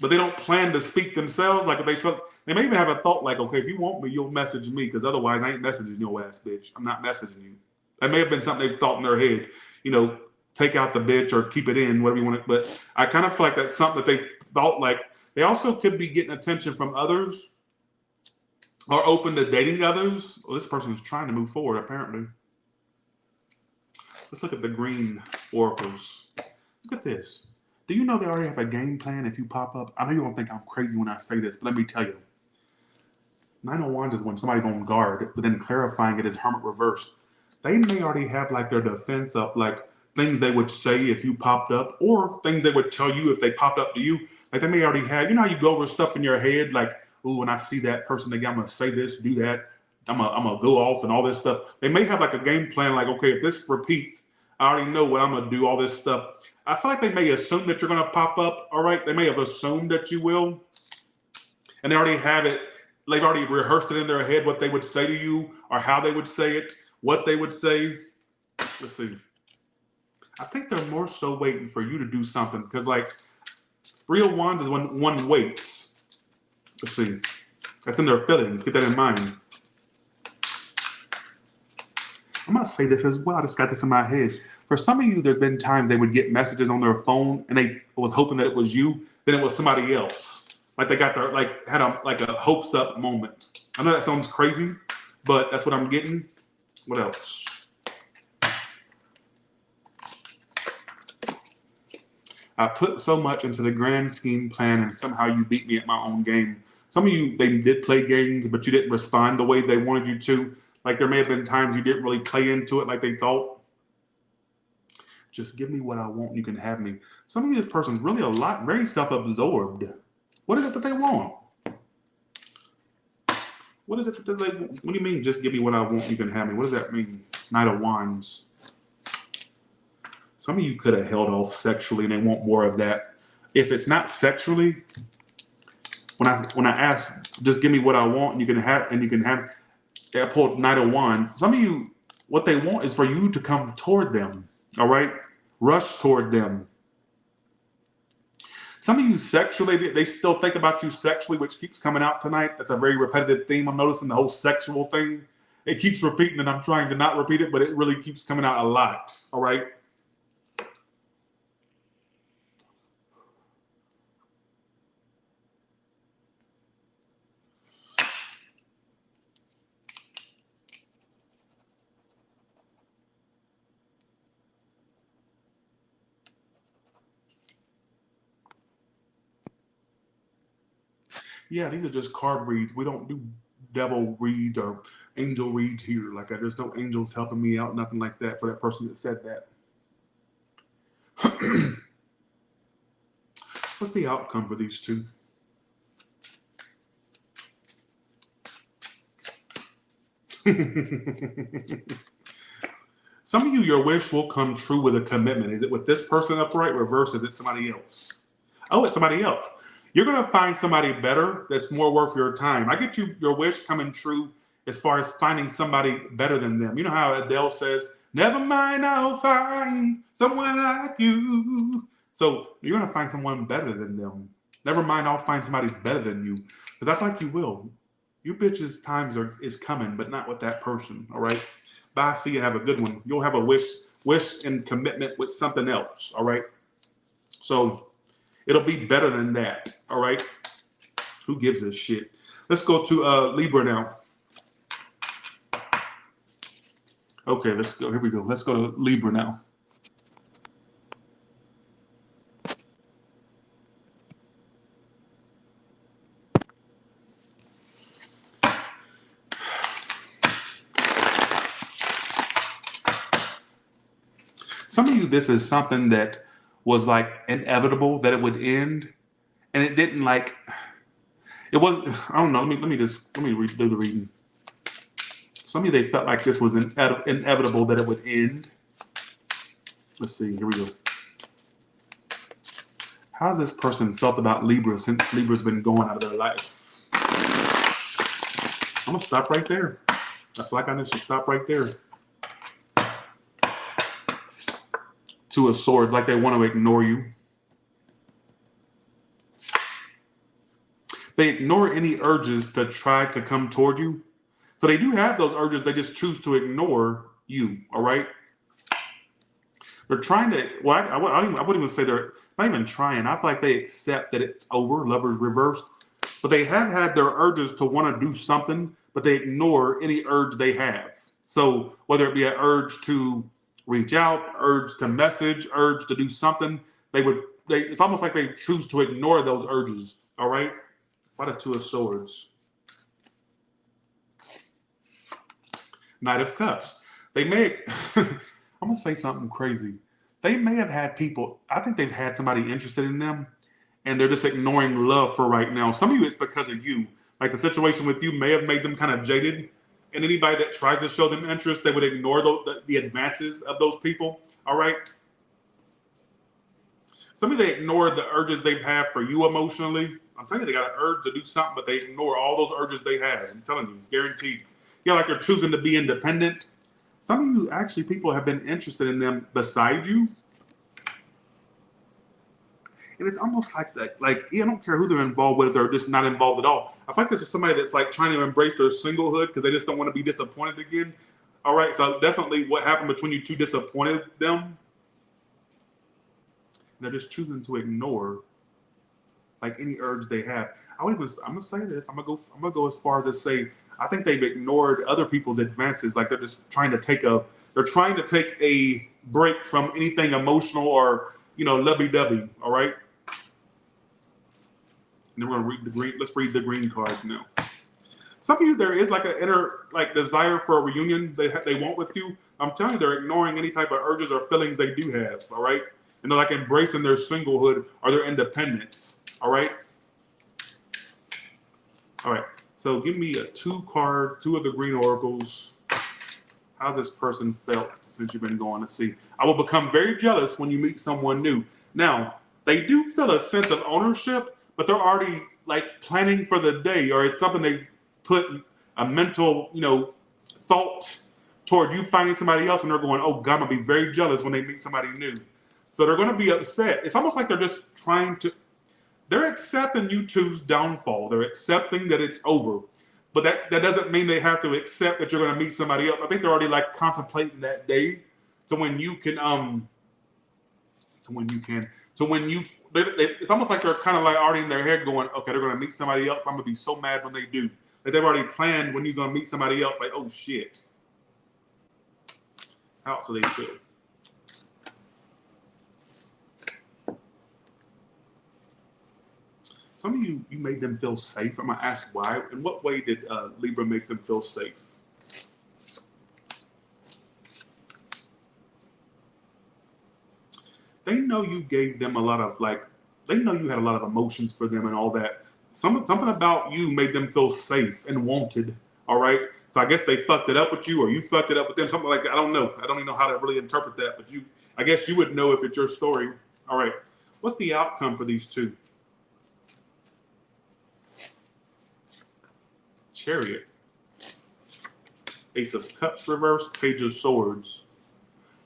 but they don't plan to speak themselves. Like they may even have a thought like, okay, if you want me, you'll message me, because otherwise I ain't messaging your ass, bitch. I'm not messaging you. That may have been something they've thought in their head, take out the bitch or keep it in, whatever you want. But I kind of feel like that's something that they thought, like they also could be getting attention from others, or open to dating others. Well, this person is trying to move forward, apparently. Let's look at the green oracles. Look at this. Do you know they already have a game plan if you pop up? I know you don't think I'm crazy when I say this, but let me tell you. Nine of Wands is when somebody's on guard, but then clarifying it is Hermit reversed. They may already have like their defense up, like things they would say if you popped up, or things they would tell you if they popped up to you. Like they may already have, how you go over stuff in your head, like, ooh, when I see that person again, I'm going to say this, do that. I'm gonna go off and all this stuff. They may have like a game plan, like, okay, if this repeats, I already know what I'm going to do, all this stuff. I feel like they may assume that you're going to pop up, all right? They may have assumed that you will, and they already have it. They've already rehearsed it in their head, what they would say to you, or how they would say it, what they would say. Let's see. I think they're more so waiting for you to do something, because like Three of Wands is when one waits. Let's see. That's in their feelings. Keep that in mind. I'm going to say this as well. I just got this in my head. For some of you, there's been times they would get messages on their phone and they was hoping that it was you, then it was somebody else. Like they got had a hopes up moment. I know that sounds crazy, but that's what I'm getting. What else? I put so much into the grand scheme plan, and somehow you beat me at my own game. Some of you, they did play games, but you didn't respond the way they wanted you to. Like there may have been times you didn't really play into it like they thought. Just give me what I want, you can have me. Some of this person's really very self-absorbed. What is it that they want? What is it that they want? What do you mean, just give me what I want, you can have me? What does that mean? Knight of Wands. Some of you could have held off sexually and they want more of that. If it's not sexually, when I ask, just give me what I want, and you can have, I pulled Knight of Wands. Some of you, what they want is for you to come toward them. All right. rush toward them. Some of you sexually, they still think about you sexually, which keeps coming out tonight. That's a very repetitive theme. I'm noticing the whole sexual thing. It keeps repeating, and I'm trying to not repeat it, but it really keeps coming out a lot. All right. Yeah, these are just card reads. We don't do devil reads or angel reads here. Like, there's no angels helping me out, nothing like that for that person that said that. What's the outcome for these two? Some of you, your wish will come true with a commitment. Is it with this person upright, reverse? Is it somebody else? Oh, it's somebody else. You're going to find somebody better that's more worth your time. I get you your wish coming true as far as finding somebody better than them. You know how Adele says, never mind, I'll find someone like you. So you're going to find someone better than them. Never mind, I'll find somebody better than you. Because I feel like you will. You bitches' times is coming, but not with that person, all right? Bye, see you, have a good one. You'll have a wish and commitment with something else, all right? So it'll be better than that, all right? Who gives a shit? Let's go to Libra now. Okay, let's go. Here we go. Let's go to Libra now. Some of you, this is something that was like inevitable that it would end, and it didn't. Like, it was, I don't know, let me do the reading. Some of you, they felt like this was inevitable that it would end. Let's see, here we go. How's this person felt about Libra since Libra's been going out of their life? I'm gonna stop right there. I feel like I should stop right there. Two of Swords, like they want to ignore you. They ignore any urges to try to come toward you. So they do have those urges, they just choose to ignore you, all right? They're trying to, well, I wouldn't even say they're not even trying. I feel like they accept that it's over, Lovers reversed. But they have had their urges to want to do something, but they ignore any urge they have. So whether it be an urge to reach out, urge to message, urge to do something, it's almost like they choose to ignore those urges, all right? Why the Two of Swords? Knight of Cups. They may, I'm going to say something crazy. They may have had people, I think they've had somebody interested in them, and they're just ignoring love for right now. Some of you, it's because of you. Like the situation with you may have made them kind of jaded, and anybody that tries to show them interest, they would ignore the advances of those people, all right? Some of you, they ignore the urges they've had for you emotionally. I'm telling you, they got an urge to do something, but they ignore all those urges they have. I'm telling you, guaranteed. Yeah, like they're choosing to be independent. Some of you, actually, people have been interested in them beside you. And it's almost like that. Like, yeah, I don't care who they're involved with or just not involved at all. I feel like this is somebody that's like trying to embrace their singlehood because they just don't want to be disappointed again. All right, so definitely what happened between you two disappointed them. They're just choosing to ignore like any urge they have. I'm gonna say this. I'm gonna go as far as to say I think they've ignored other people's advances. Like they're just trying to take a break from anything emotional or lovey-dovey. All right. And then we're gonna read the green. Let's read the green cards now. Some of you, there is like an inner desire for a reunion they want with you. I'm telling you, they're ignoring any type of urges or feelings they do have. All right, and they're like embracing their singlehood or their independence. All right. All right. So give me a two of the green oracles. How's this person felt since you've been going to see? I will become very jealous when you meet someone new. Now, they do feel a sense of ownership, but they're already like planning for the day, or it's something they've put a mental, thought toward you finding somebody else, and they're going, oh God, I'm gonna be very jealous when they meet somebody new. So they're going to be upset. It's almost like they're just they're accepting you two's downfall. They're accepting that it's over. But that doesn't mean they have to accept that you're going to meet somebody else. I think they're already like contemplating that day to when you can, it's almost like they're kind of like already in their head going, okay, they're going to meet somebody else. I'm going to be so mad when they do. Like they've already planned when you're going to meet somebody else. Like, oh shit. How else do they feel? Some of you made them feel safe. I'm going to ask why. In what way did Libra make them feel safe? They know you gave them a lot of they know you had a lot of emotions for them and all that. Something about you made them feel safe and wanted, all right? So I guess they fucked it up with you or you fucked it up with them, something like that. I don't know. I don't even know how to really interpret that, but I guess you would know if it's your story. All right. What's the outcome for these two? Chariot. Ace of Cups reversed, Page of Swords.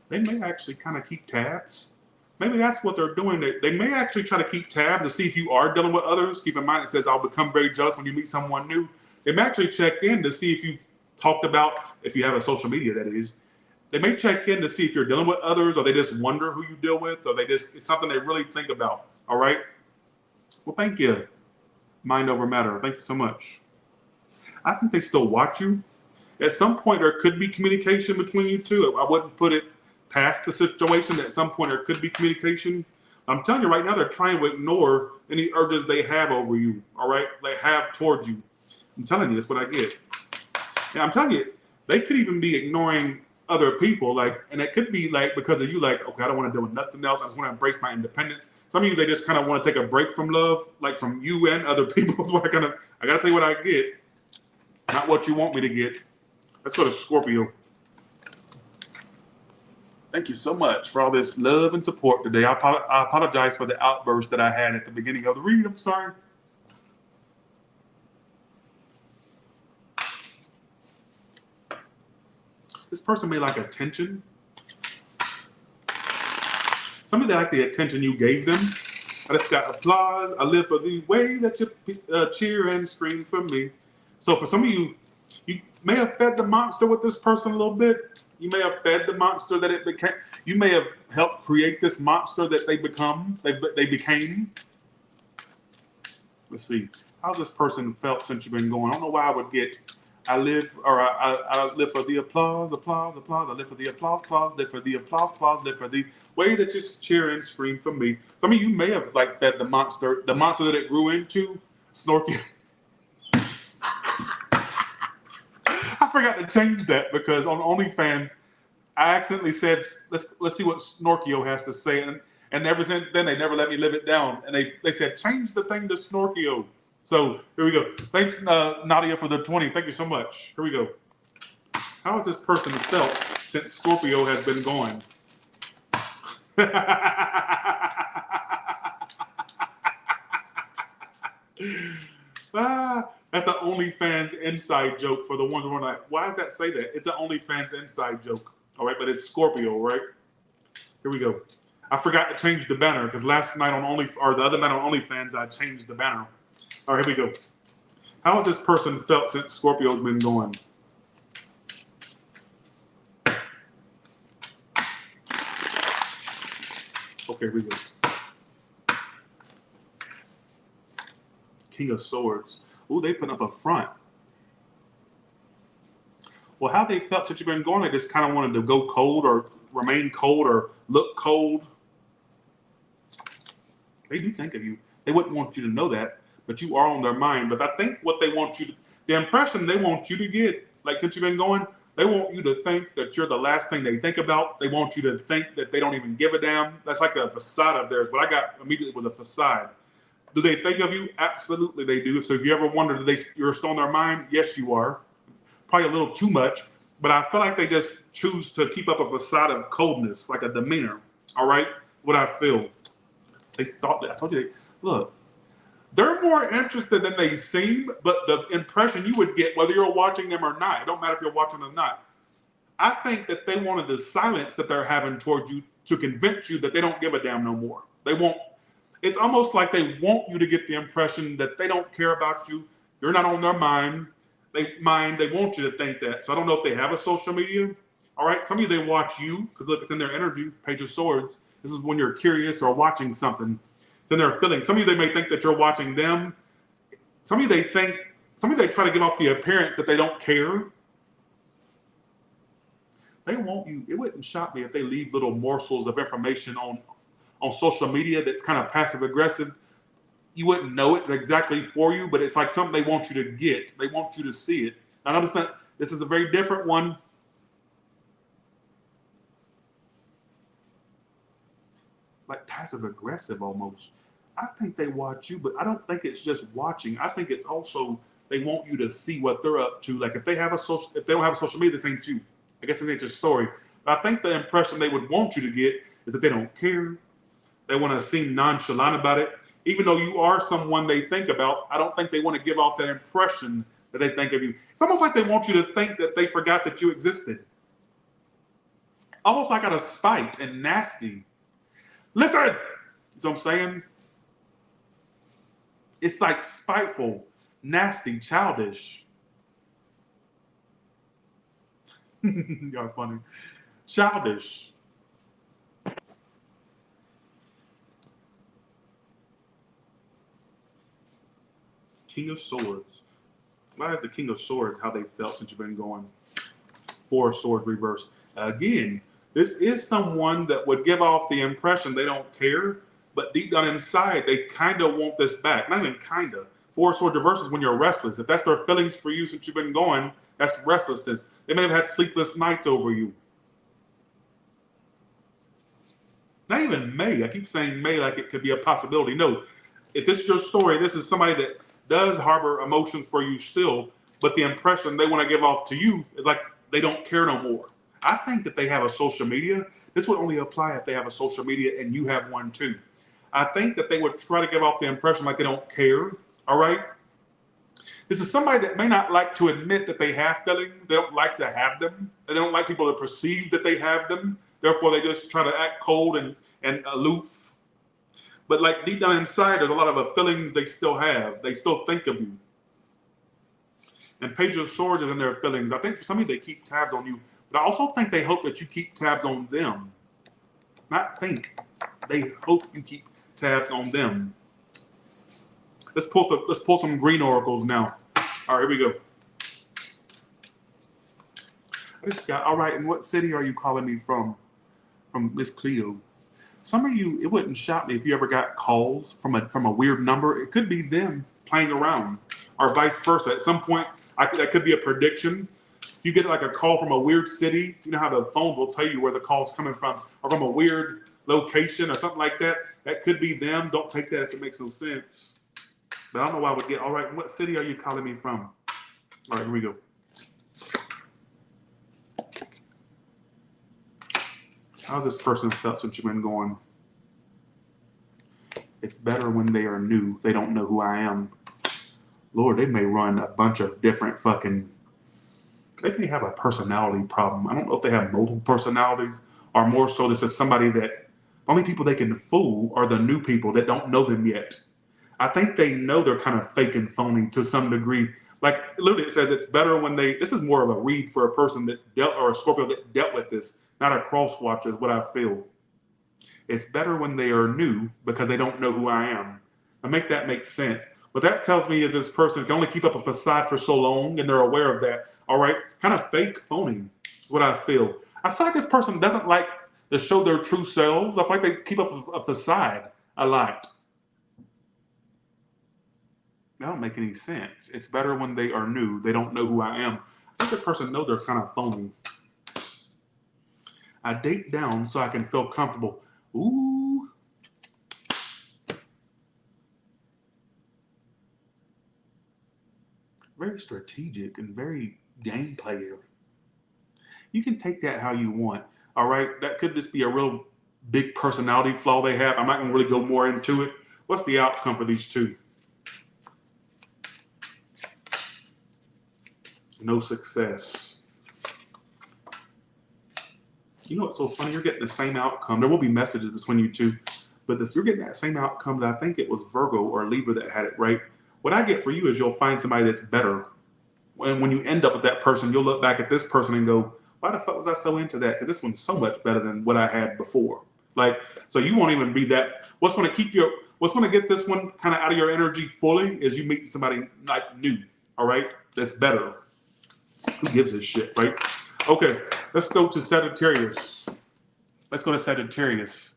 They may actually kind of keep tabs. Maybe that's what they're doing. They may actually try to keep tabs to see if you are dealing with others. Keep in mind, it says, I'll become very jealous when you meet someone new. They may actually check in to see if you've talked about, if you have a social media, that is. They may check in to see if you're dealing with others, or they just wonder who you deal with, or it's something they really think about. All right? Well, thank you, Mind Over Matter. Thank you so much. I think they still watch you. At some point, there could be communication between you two. I wouldn't put it past the situation. At some point, there could be communication. I'm telling you right now, they're trying to ignore any urges they have over you, all right? They have towards you. I'm telling you, that's what I get. And I'm telling you, they could even be ignoring other people, and it could be because of you, okay, I don't want to deal with nothing else. I just want to embrace my independence. Some of you, they just kind of want to take a break from love, from you and other people. So I got to tell you what I get, not what you want me to get. Let's go to Scorpio. Thank you so much for all this love and support today. I apologize for the outburst that I had at the beginning of the read. I'm sorry. This person may like attention. Somebody like the attention you gave them. I just got applause. I live for the way that you cheer and scream for me. So for some of you, you may have fed the monster with this person a little bit. You may have fed the monster that it became. You may have helped create this monster that they became. Let's see. How's this person felt since you've been going? I don't know why I would get, I live for the applause. I live for the applause, live for the applause, live for the way that you cheer and scream for me. Some of you may have fed the monster that it grew into, Snorky. I forgot to change that because on OnlyFans, I accidentally said, let's see what Snorkio has to say. And ever since then, they never let me live it down. And they said, change the thing to Snorkio. So here we go. Thanks, Nadia, for the 20. Thank you so much. Here we go. How has this person felt since Scorpio has been going? That's an OnlyFans inside joke for the ones who are like, why does that say that? It's an OnlyFans inside joke. All right, but it's Scorpio, right? Here we go. I forgot to change the banner because the other night on OnlyFans, I changed the banner. All right, here we go. How has this person felt since Scorpio's been going? Okay, here we go. King of Swords. Ooh, they put up a front. Well, how they felt since you've been going, they just kind of wanted to go cold or remain cold or look cold. They do think of you. They wouldn't want you to know that, but you are on their mind. But I think what they want you to, the impression they want you to get, since you've been going, they want you to think that you're the last thing they think about. They want you to think that they don't even give a damn. That's like a facade of theirs. What I got immediately was a facade. Do they think of you? Absolutely they do. So if you ever wonder, you're still on their mind? Yes, you are. Probably a little too much, but I feel like they just choose to keep up a facade of coldness, like a demeanor. All right? What I feel. They thought that. I told you, look, they're more interested than they seem, but the impression you would get, whether you're watching them or not, it don't matter if you're watching them or not. I think that they wanted the silence that they're having towards you to convince you that they don't give a damn no more. They won't. It's almost like they want you to get the impression that they don't care about you. You're not on their mind. They want you to think that. So I don't know if they have a social media. All right. Some of you, they watch you because look, it's in their energy, Page of Swords. This is when you're curious or watching something. It's in their feelings. Some of you, they may think that you're watching them. Some of you, they try to give off the appearance that they don't care. They want you. It wouldn't shock me if they leave little morsels of information on social media that's kind of passive aggressive. You wouldn't know it exactly for you, but it's like something they want you to get. They want you to see it. I understand this is a very different one. Like passive aggressive almost. I think they watch you, but I don't think it's just watching. I think it's also they want you to see what they're up to. Like if they don't have a social media, this ain't you. I guess this ain't your story. But I think the impression they would want you to get is that they don't care. They want to seem nonchalant about it. Even though you are someone they think about, I don't think they want to give off that impression that they think of you. It's almost like they want you to think that they forgot that you existed. Almost like out of spite and nasty. Listen! You know what I'm saying? It's like spiteful, nasty, childish. Y'all funny. Childish. King of Swords. Why is the King of Swords how they felt since you've been going? Four of Swords reverse. Again, this is someone that would give off the impression they don't care, but deep down inside, they kind of want this back. Not even kind of. Four of Swords reverse is when you're restless. If that's their feelings for you since you've been going, that's restlessness. They may have had sleepless nights over you. Not even may. I keep saying may like it could be a possibility. No. If this is your story, this is somebody that does harbor emotions for you still, but the impression they want to give off to you is like they don't care no more. I think that they have a social media. This would only apply if they have a social media and you have one too. I think that they would try to give off the impression like they don't care. All right. This is somebody that may not like to admit that they have feelings. They don't like to have them. They don't like people to perceive that they have them. Therefore, they just try to act cold and aloof. But like deep down inside, there's a lot of feelings they still have. They still think of you. And Page of Swords is in their feelings. I think for some of you, they keep tabs on you. But I also think they hope that you keep tabs on them. Not think. They hope you keep tabs on them. Let's pull some green oracles now. All right, here we go. All right, and what city are you calling me from? From Miss Cleo. Some of you, it wouldn't shock me if you ever got calls from a weird number. It could be them playing around, or vice versa. At some point, that could be a prediction. If you get like a call from a weird city, you know how the phones will tell you where the call's coming from, or from a weird location or something like that. That could be them. Don't take that if it makes no sense. But I don't know why I would get, all right, what city are you calling me from? All right, here we go. How's this person felt since you've been going? It's better when they are new. They don't know who I am. Lord, they may run a bunch of different they may have a personality problem. I don't know if they have multiple personalities or more so this is somebody that the only people they can fool are the new people that don't know them yet. I think they know they're kind of fake and phony to some degree. Like literally it says it's better when this is more of a read for a person that dealt, or a Scorpio that dealt with this, not a cross watcher is what I feel. It's better when they are new because they don't know who I am. I make that make sense. What that tells me is this person can only keep up a facade for so long and they're aware of that. All right. Kind of fake phony is what I feel. I feel like this person doesn't like to show their true selves. I feel like they keep up a facade a lot. That don't make any sense. It's better when they are new. They don't know who I am. I think this person knows they're kind of phony. I date down so I can feel comfortable. Ooh. Very strategic and very game player. You can take that how you want. All right. That could just be a real big personality flaw they have. I'm not going to really go more into it. What's the outcome for these two? No success. You know what's so funny? You're getting the same outcome. There will be messages between you two, but you're getting that same outcome that I think it was Virgo or Libra that had it, right? What I get for you is you'll find somebody that's better. And when you end up with that person, you'll look back at this person and go, why the fuck was I so into that? Because this one's so much better than what I had before. Like, so you won't even be that. What's going to get this one kind of out of your energy fully is you meet somebody like new, all right? That's better. Who gives a shit, right? Okay, let's go to Sagittarius. Let's go to Sagittarius.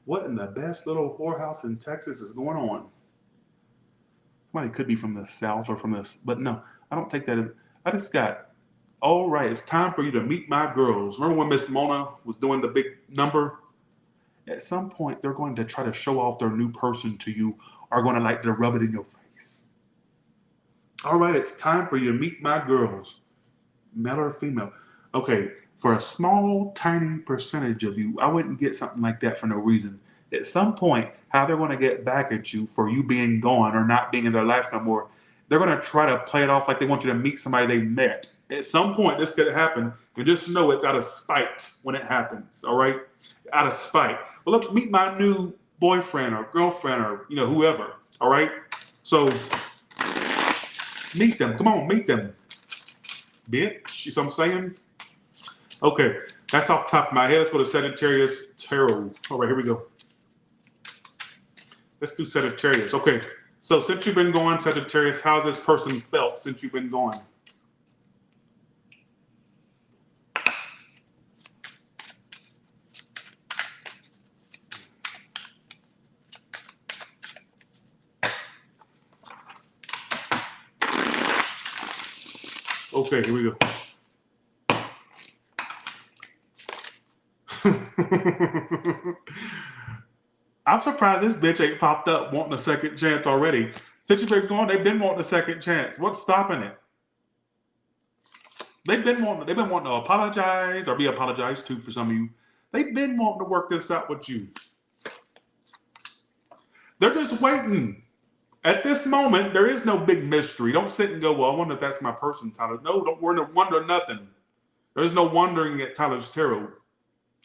What in the best little whorehouse in Texas is going on? Somebody could be from the South or from this, but no, I don't take that as. I just got. All right, it's time for you to meet my girls. Remember when Miss Mona was doing the big number? At some point, they're going to try to show off their new person to you, are going to like to rub it in your face. All right, it's time for you to meet my girls, male or female. Okay, for a small, tiny percentage of you, I wouldn't get something like that for no reason. At some point, how they're going to get back at you for you being gone or not being in their life no more, they're going to try to play it off like they want you to meet somebody they met. At some point, this could happen, and just know it's out of spite when it happens, all right? Out of spite. Well, look, meet my new boyfriend or girlfriend or, whoever, all right? So, meet them. Come on, meet them. Bitch, you see what I'm saying? Okay, that's off the top of my head. Let's go to Sagittarius Tarot. All right, here we go. Let's do Sagittarius. Okay, so since you've been going, Sagittarius, how's this person felt since you've been going? Okay, here we go. I'm surprised this bitch ain't popped up wanting a second chance already. Since you've been going, they've been wanting a second chance. What's stopping it? They've been wanting to apologize or be apologized to for some of you. They've been wanting to work this out with you. They're just waiting. At this moment, there is no big mystery. Don't sit and go, well, I wonder if that's my person, Tyler. No, don't wonder nothing. There's no wondering at Tyler's Tarot.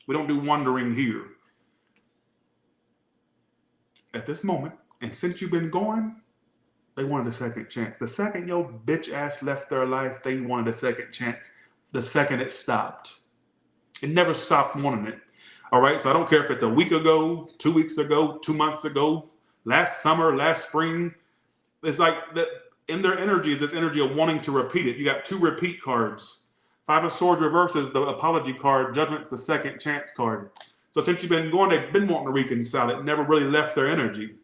We don't do wondering here. At this moment, and since you've been going, they wanted a second chance. The second your bitch ass left their life, they wanted a second chance. The second it stopped. It never stopped wanting it. All right, so I don't care if it's a week ago, 2 weeks ago, 2 months ago, last summer, last spring. It's like that in their energy is this energy of wanting to repeat it. You got 2 repeat cards. 5 of Swords reverse is the apology card. Judgment's the second chance card. So since you've been going, they've been wanting to reconcile. It never really left their energy.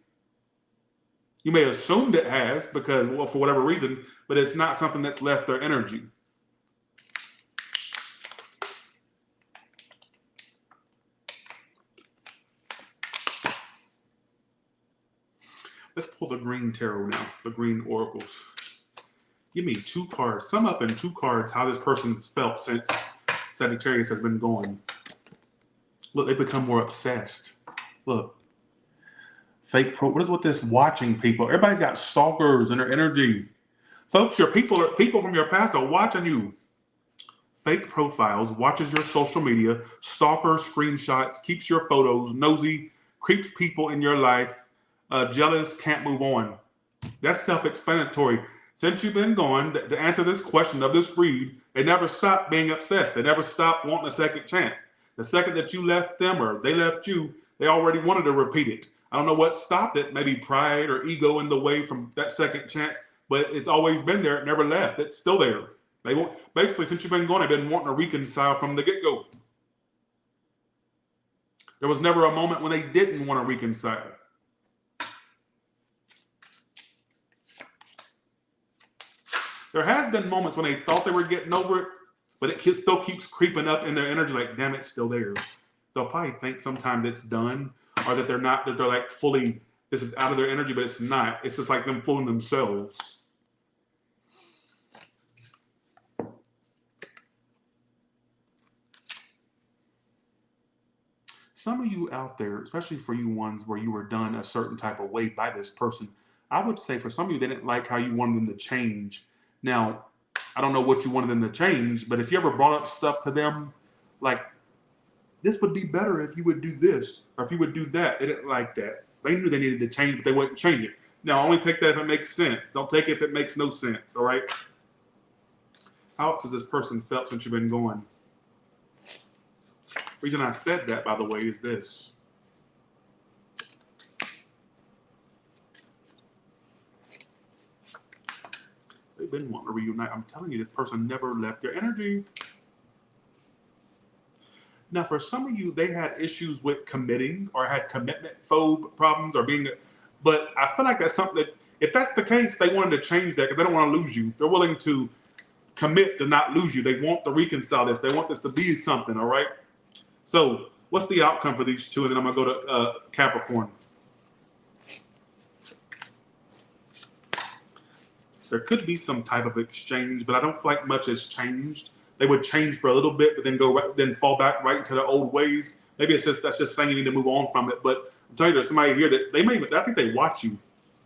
You may have assumed it has because, well, for whatever reason, but it's not something that's left their energy. Let's pull the green tarot now, the green oracles. Give me 2 cards. Sum up in 2 cards how this person's felt since Sagittarius has been going. Look, they become more obsessed. Look. What is with this watching people? Everybody's got stalkers in their energy. Folks, your people from your past are watching you. Fake profiles, watches your social media, stalker screenshots, keeps your photos, nosy, creeps people in your life, jealous, can't move on. That's self-explanatory. Since you've been going, to answer this question of this read, they never stopped being obsessed. They never stopped wanting a second chance. The second that you left them or they left you, they already wanted to repeat it. I don't know what stopped it, maybe pride or ego in the way from that second chance, but it's always been there. It never left. It's still there. They won't, basically, since you've been going, they've been wanting to reconcile from the get-go. There was never a moment when they didn't want to reconcile. There has been moments when they thought they were getting over it, but it still keeps creeping up in their energy like, damn, it's still there. They'll probably think sometimes it's done or that they're not, that they're like fully, this is out of their energy, but it's not. It's just like them fooling themselves. Some of you out there, especially for you ones where you were done a certain type of way by this person, I would say for some of you, they didn't like how you wanted them to change. Now, I don't know what you wanted them to change, but if you ever brought up stuff to them, like, this would be better if you would do this, or if you would do that, they didn't like that. They knew they needed to change, but they wouldn't change it. Now, only take that if it makes sense. Don't take it if it makes no sense, all right? How else has this person felt since you've been going? Reason I said that, by the way, is this. They've been wanting to reunite. I'm telling you, this person never left their energy. Now, for some of you, they had issues with committing or had commitment phobe problems or being, but I feel like that's something that, if that's the case, they wanted to change that because they don't want to lose you. They're willing to commit to not lose you. They want to reconcile this. They want this to be something, all right? So what's the outcome for these two? And then I'm going to go to Capricorn. There could be some type of exchange, but I don't feel like much has changed. They would change for a little bit, but then then fall back right into their old ways. Maybe it's just that's just saying you need to move on from it. But I'm telling you, there's somebody here that they may. I think they watch you.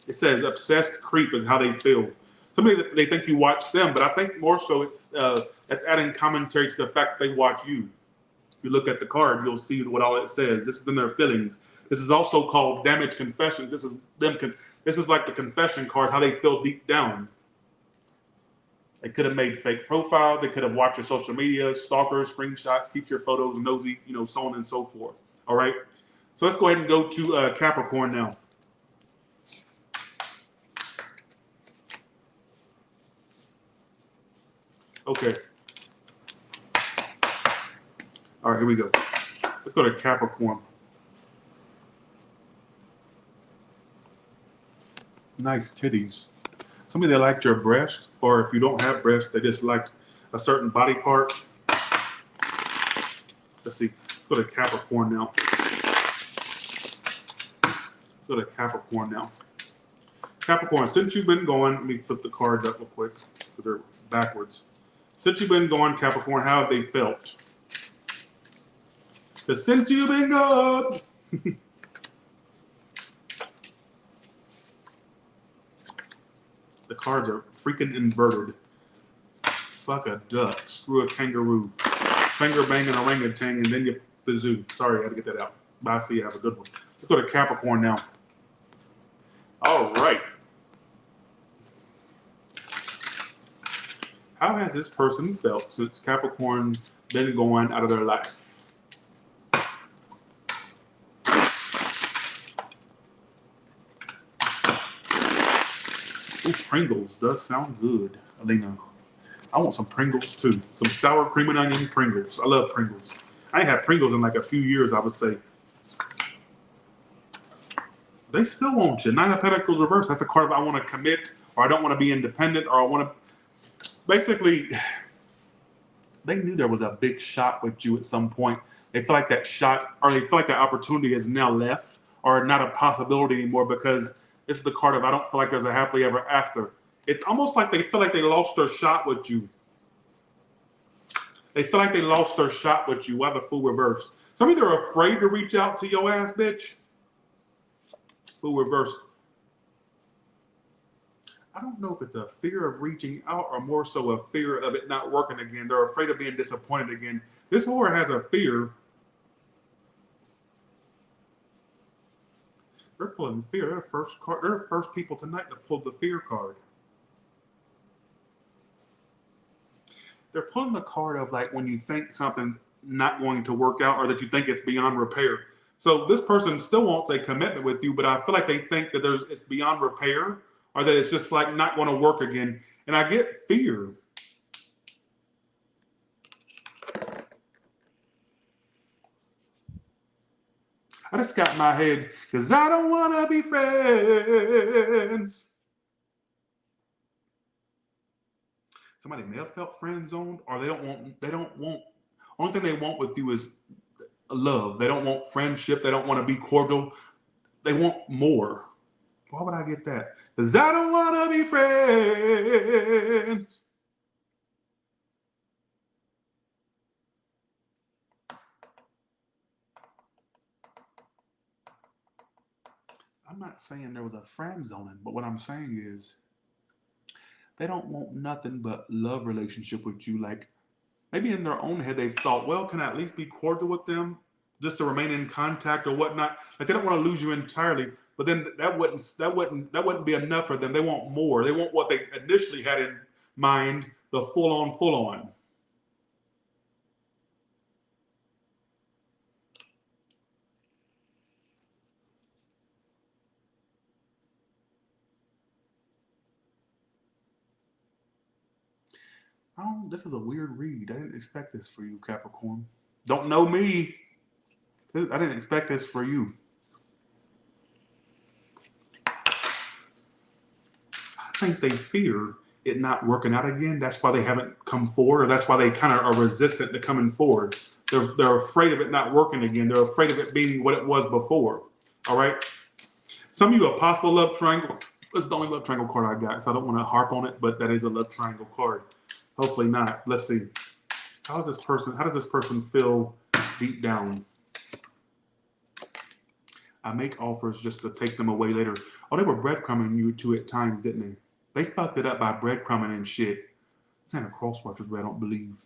It says obsessed creep is how they feel. Somebody that they think you watch them, but I think more so it's that's adding commentary to the fact that they watch you. If you look at the card, you'll see what all it says. This is in their feelings. This is also called damage confessions. This is them. This is like the confession cards, how they feel deep down. They could have made fake profiles. They could have watched your social media, stalkers, screenshots, keeps your photos nosy, so on and so forth. All right. So let's go ahead and go to Capricorn now. Okay. All right, here we go. Let's go to Capricorn. Nice titties. Somebody that liked your breast, or if you don't have breast, they just liked a certain body part. Let's see. Let's go to Capricorn now. Let's go to Capricorn now. Capricorn, since you've been going, let me flip the cards up real quick because they're backwards. Since you've been going, Capricorn, how have they felt? Because since you've been gone, the cards are freaking inverted. Fuck a duck. Screw a kangaroo. Finger banging orangutan, and then you the zoo. Sorry, I had to get that out. Bye, see you. Have a good one. Let's go to Capricorn now. All right. How has this person felt since Capricorn been going out of their life? Ooh, Pringles does sound good, Alina. I want some Pringles too. Some sour cream and onion Pringles. I love Pringles. I ain't had Pringles in like a few years, I would say. They still want you. Nine of Pentacles reverse. That's the card of I want to commit, or I don't want to be independent, or I want to. Basically, they knew there was a big shot with you at some point. They feel like that shot, or they feel like that opportunity is now left, or not a possibility anymore because this is the card of I don't feel like there's a happily ever after. It's almost like they feel like they lost their shot with you. They feel like they lost their shot with you. Why the Fool reverse? Some of you are afraid to reach out to your ass, bitch. Fool reverse. I don't know if it's a fear of reaching out or more so a fear of it not working again. They're afraid of being disappointed again. This whore has a fear. They're pulling fear. They're the first card. They're the first people tonight to pull the fear card. They're pulling the card of like when you think something's not going to work out or that you think it's beyond repair. So this person still wants a commitment with you, but I feel like they think that it's beyond repair or that it's just like not going to work again. And I get fear. I just got in my head because I don't want to be friends. Somebody may have felt friend zoned, or they don't want, only thing they want with you is love. They don't want friendship. They don't want to be cordial. They want more. Why would I get that? Because I don't want to be friends. I'm not saying there was a friend zoning, but what I'm saying is they don't want nothing but love relationship with you. Like maybe in their own head they thought, well, can I at least be cordial with them just to remain in contact or whatnot? Like they don't want to lose you entirely, but then that wouldn't be enough for them. They want more. They want what they initially had in mind, the full on. Oh, this is a weird read. I didn't expect this for you, Capricorn. Don't know me. I didn't expect this for you. I think they fear it not working out again. That's why they haven't come forward, or that's why they kind of are resistant to coming forward. They're afraid of it not working again. They're afraid of it being what it was before. All right. Some of you, a possible love triangle. This is the only love triangle card I got, so I don't want to harp on it, but that is a love triangle card. Hopefully not. Let's see. How does this person feel deep down? I make offers just to take them away later. Oh, they were breadcrumbing you too at times, didn't they? They fucked it up by breadcrumbing and shit. This ain't a crosswatcher's way, I don't believe.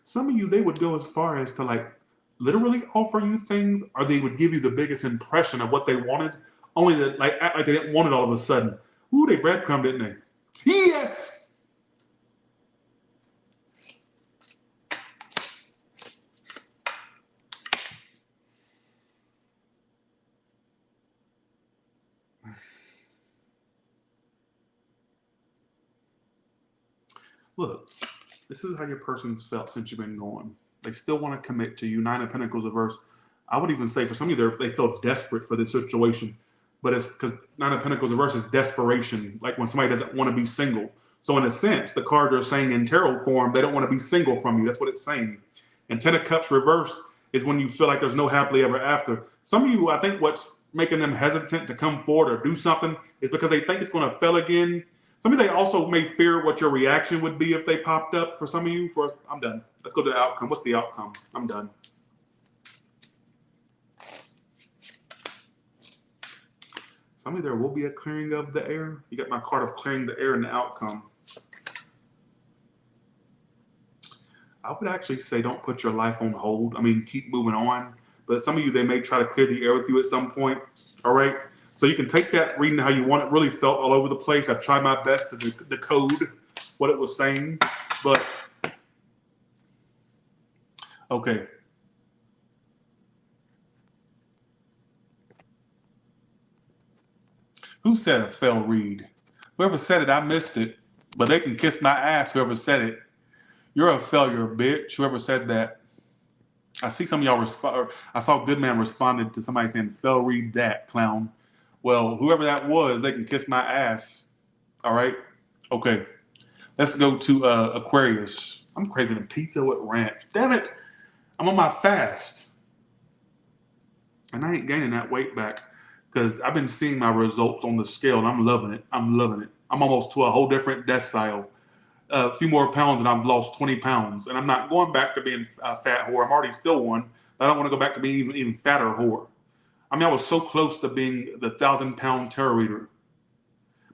Some of you, they would go as far as to like literally offer you things, or they would give you the biggest impression of what they wanted, only to like act like they didn't want it all of a sudden. Ooh, they breadcrumbed, didn't they? Yes! Look, this is how your person's felt since you've been gone. They still want to commit to you. Nine of Pentacles reverse. I would even say for some of you, they feel desperate for this situation. But it's because Nine of Pentacles reverse is desperation, like when somebody doesn't want to be single. So in a sense, the cards are saying in tarot form, they don't want to be single from you. That's what it's saying. And Ten of Cups reverse is when you feel like there's no happily ever after. Some of you, I think what's making them hesitant to come forward or do something is because they think it's going to fail again. Some of you, they also may fear what your reaction would be if they popped up. For some of you, I'm done. Let's go to the outcome. What's the outcome? I'm done. Some of you, there will be a clearing of the air. You got my card of clearing the air and the outcome. I would actually say don't put your life on hold. I mean, keep moving on. But some of you, they may try to clear the air with you at some point. All right? So you can take that reading how you want it. Really felt all over the place. I've tried my best to decode what it was saying. But, okay. Who said a fail read? Whoever said it, I missed it. But they can kiss my ass, whoever said it. You're a failure, bitch. Whoever said that. I see some of y'all I saw Good Man responded to somebody saying, fail read that, clown. Well, whoever that was, they can kiss my ass. All right? Okay. Let's go to Aquarius. I'm craving a pizza with ranch. Damn it. I'm on my fast. And I ain't gaining that weight back because I've been seeing my results on the scale and I'm loving it. I'm loving it. I'm almost to a whole different decile. A few more pounds and I've lost 20 pounds. And I'm not going back to being a fat whore. I'm already still one. But I don't want to go back to being even fatter whore. I mean, I was so close to being the 1,000-pound tarot reader.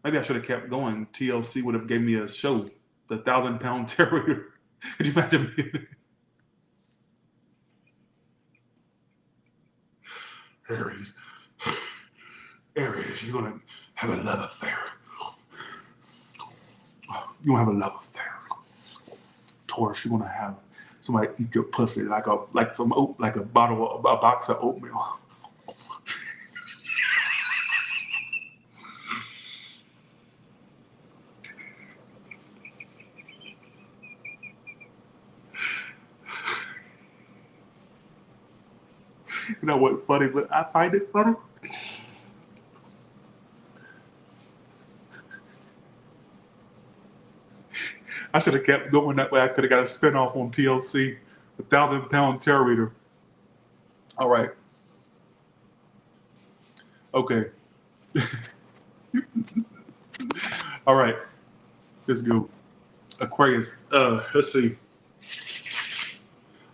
Maybe I should have kept going. TLC would have gave me a show, the 1,000-pound tarot reader. Could you imagine me? Aries, you're going to have a love affair. You're going to have a love affair. Taurus, you're going to have somebody eat your pussy like a box of oatmeal. You know what's funny, but I find it funny. I should have kept going that way. I could have got a spinoff on TLC, the 1,000-pound tarot reader. All right. Okay. All right. Let's go. Aquarius. Let's see.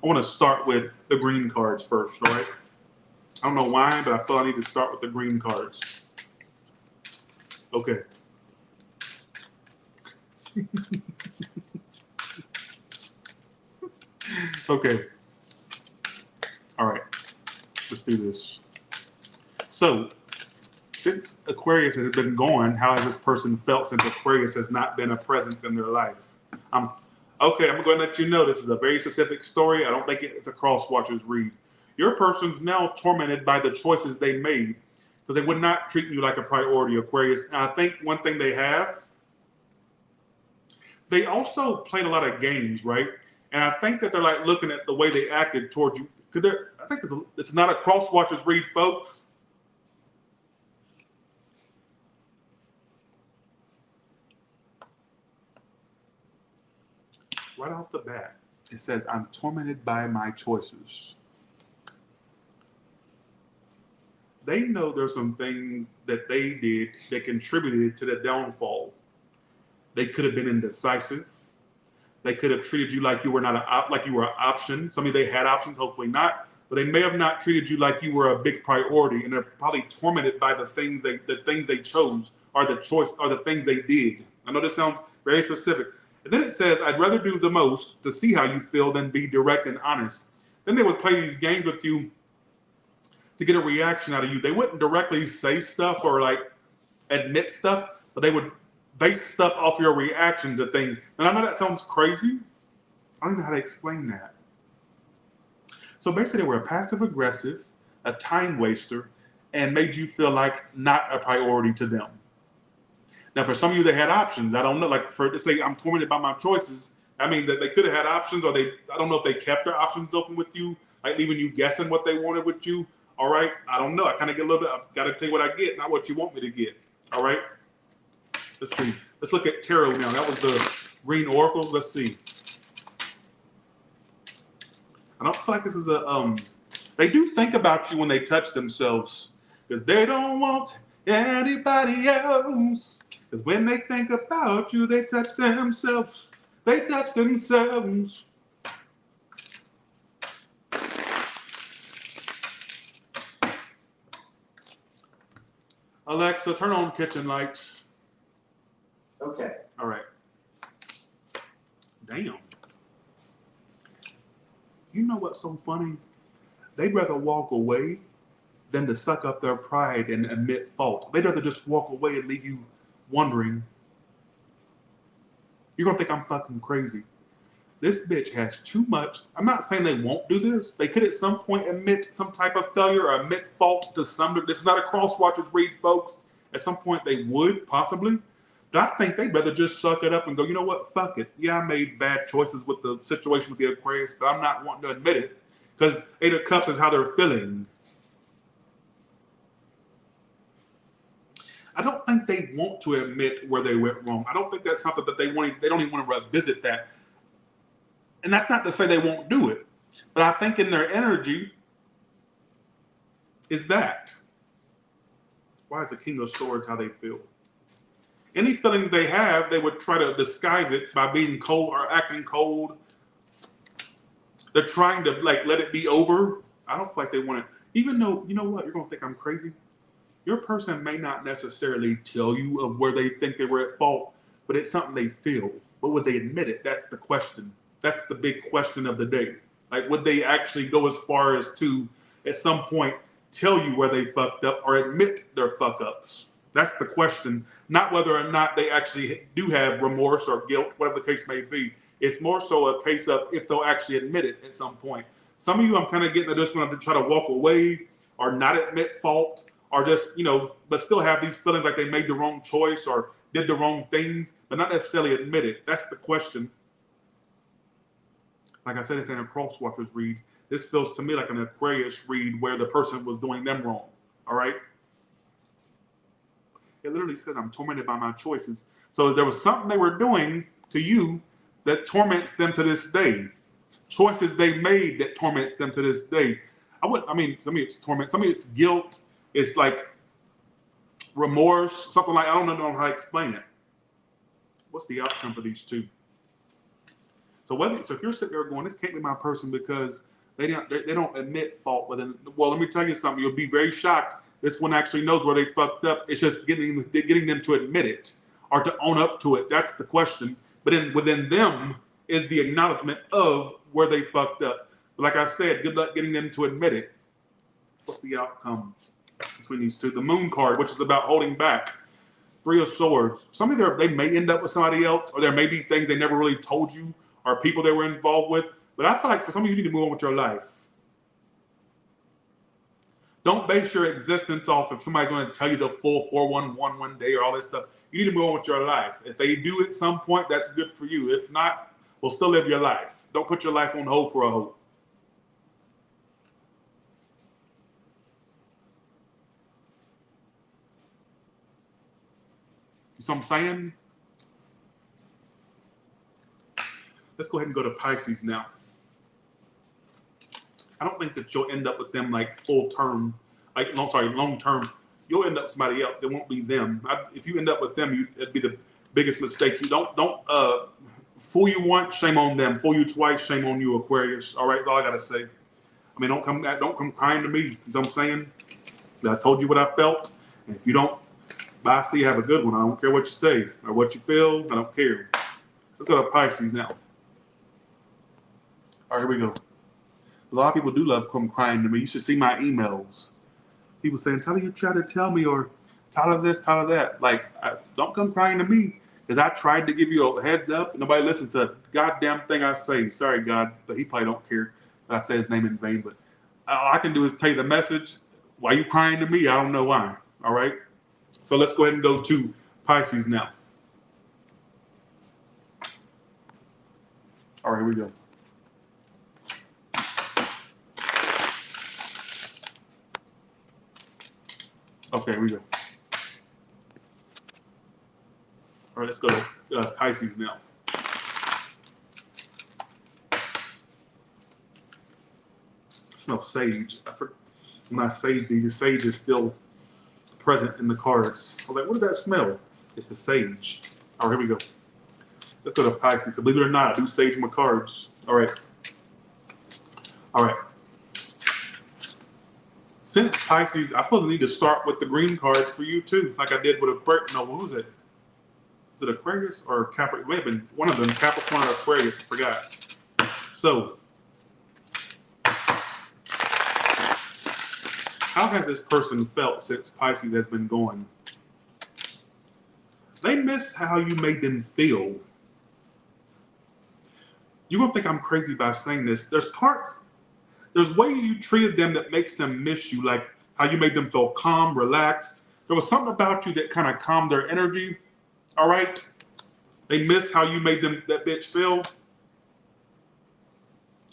I want to start with the green cards first, all right? I don't know why, but I feel I need to start with the green cards. Okay. Okay. All right. Let's do this. So, since Aquarius has been gone, how has this person felt since Aquarius has not been a presence in their life? Okay, I'm going to let you know this is a very specific story. I don't think it's a cross-watcher's read. Your person's now tormented by the choices they made because they would not treat you like a priority, Aquarius. And I think one thing they also played a lot of games, right? And I think that they're like looking at the way they acted towards you. I think it's not a cross-watcher's read, folks. Right off the bat, it says, I'm tormented by my choices. They know there's some things that they did that contributed to the downfall. They could have been indecisive. They could have treated you like you were like you were an option. Some of you, they had options, hopefully not, but they may have not treated you like you were a big priority, and they're probably tormented by the things they chose, or the things they did. I know this sounds very specific. And then it says, I'd rather do the most to see how you feel than be direct and honest. Then they would play these games with you to get a reaction out of you. They wouldn't directly say stuff or like admit stuff, but they would base stuff off your reaction to things. And I know that sounds crazy. I don't even know how to explain that. So basically, they were passive aggressive, a time waster, and made you feel like not a priority to them. Now, for some of you, they had options. I don't know, like to say I'm tormented by my choices, that means that they could have had options, or I don't know if they kept their options open with you, like leaving you guessing what they wanted with you. All right, I don't know. I kind of get a little bit, I've got to tell you what I get, not what you want me to get. All right, let's see. Let's look at tarot now. That was the green oracles. Let's see. I don't feel like this is they do think about you when they touch themselves, because they don't want anybody else. Because when they think about you, they touch themselves. They touch themselves. Alexa, turn on kitchen lights. Okay. All right. Damn. You know what's so funny? They'd rather walk away than to suck up their pride and admit fault. They'd rather just walk away and leave you wondering. You're going to think I'm fucking crazy. This bitch has too much. I'm not saying they won't do this. They could at some point admit some type of failure or admit fault to some. This is not a cross-watcher's read, folks. At some point they would, possibly. But I think they'd rather just suck it up and go, you know what, fuck it. Yeah, I made bad choices with the situation with the Aquarius, but I'm not wanting to admit it. Because Eight of Cups is how they're feeling. I don't think they want to admit where they went wrong. I don't think that's something that they want. They don't even want to revisit that. And that's not to say they won't do it. But I think in their energy is that. Why is the King of Swords how they feel? Any feelings they have, they would try to disguise it by being cold or acting cold. They're trying to like let it be over. I don't feel like they want to, even though, you know what, you're going to think I'm crazy. Your person may not necessarily tell you of where they think they were at fault, but it's something they feel. But would they admit it? That's the question. That's the big question of the day. Like, would they actually go as far as to, at some point, tell you where they fucked up or admit their fuck ups? That's the question. Not whether or not they actually do have remorse or guilt, whatever the case may be. It's more so a case of if they'll actually admit it at some point. Some of you, I'm kind of getting, are just going to try to walk away or not admit fault or just, you know, but still have these feelings like they made the wrong choice or did the wrong things, but not necessarily admit it. That's the question. Like I said, it's an cross-watcher's read. This feels to me like an Aquarius read where the person was doing them wrong. All right? It literally says, I'm tormented by my choices. So there was something they were doing to you that torments them to this day. Choices they made that torments them to this day. Some of it's torment, some of it's guilt. It's like remorse, something like, I don't know how to explain it. What's the outcome for these two? So if you're sitting there going, this can't be my person because They don't admit fault within. Well, let me tell you something. You'll be very shocked. This one actually knows where they fucked up. It's just getting them to admit it or to own up to it. That's the question. But then within them is the acknowledgement of where they fucked up. But like I said, good luck getting them to admit it. What's the outcome between these two? The Moon card, which is about holding back. Three of Swords. Some of they may end up with somebody else, or there may be things they never really told you, or people they were involved with. But I feel like for some of you, you need to move on with your life. Don't base your existence off if somebody's going to tell you the full 411 one day or all this stuff. You need to move on with your life. If they do at some point, that's good for you. If not, we'll still live your life. Don't put your life on hold for a hope. You see what I'm saying? Let's go ahead and go to Pisces now. I don't think that you'll end up with them like full term, long term. You'll end up with somebody else. It won't be them. If you end up with them, it'd be the biggest mistake. You don't fool you once, shame on them. Fool you twice, shame on you, Aquarius. All right, that's all I gotta say. I mean, don't come crying to me. You know what I'm saying? I told you what I felt, and if you don't, bye. See, have a good one. I don't care what you say or what you feel. I don't care. Let's go to Pisces now. All right, here we go. A lot of people do love come crying to me. You should see my emails. People saying, Tyler, you try to tell me, or Tyler this, Tyler that. Like, don't come crying to me, because I tried to give you a heads up, and nobody listens to a goddamn thing I say. Sorry, God, but he probably don't care that I say his name in vain. But all I can do is tell you the message. Why you crying to me? I don't know why. All right? So let's go ahead and go to Pisces now. All right, here we go. Okay, here we go. All right, let's go to Pisces now. I smell sage. Not sage. The sage is still present in the cards. I was like, what does that smell? It's the sage. All right, here we go. Let's go to Pisces. So believe it or not, I do sage in my cards. All right. All right. Since Pisces, I feel the need to start with the green cards for you too, like I did with Aquarius. No, what was it? Is it Aquarius or Capricorn? It may have been one of them, Capricorn or Aquarius. I forgot. So, how has this person felt since Pisces has been going? They miss how you made them feel. You're going to think I'm crazy by saying this. There's ways you treated them that makes them miss you, like how you made them feel calm, relaxed. There was something about you that kind of calmed their energy, all right? They miss how you made them that bitch feel.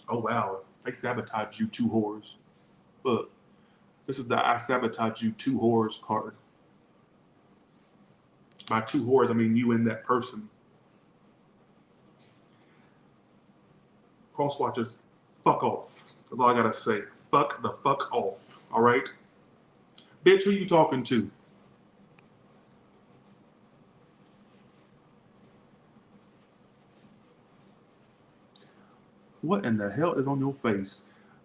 Oh, wow. They sabotaged you, two whores. Look, this is the I sabotage you, two whores card. By two whores, I mean you and that person. Cross watchers, fuck off. That's all I gotta say. Fuck the fuck off. All right? Bitch, who you talking to? What in the hell is on your face?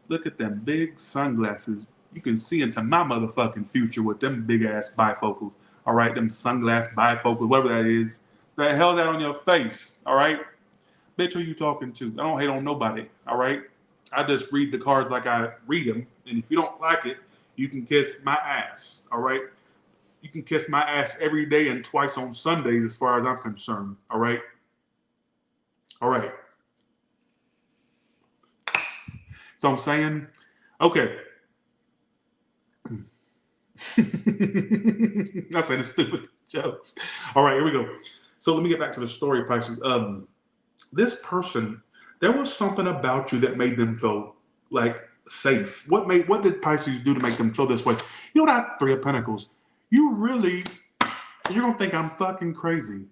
Look at them big sunglasses. You can see into my motherfucking future with them big ass bifocals. All right? Them sunglass bifocals, whatever that is. The hell is that on your face? All right? Bitch, who you talking to? I don't hate on nobody. All right? I just read the cards like I read them. And if you don't like it, you can kiss my ass. All right? You can kiss my ass every day and twice on Sundays as far as I'm concerned. All right? All right. So I'm saying, okay. Not saying stupid jokes. All right, here we go. So let me get back to the story, Pisces. This person, there was something about you that made them feel like safe. What did Pisces do to make them feel this way? You know that Three of Pentacles. You're gonna think I'm fucking crazy.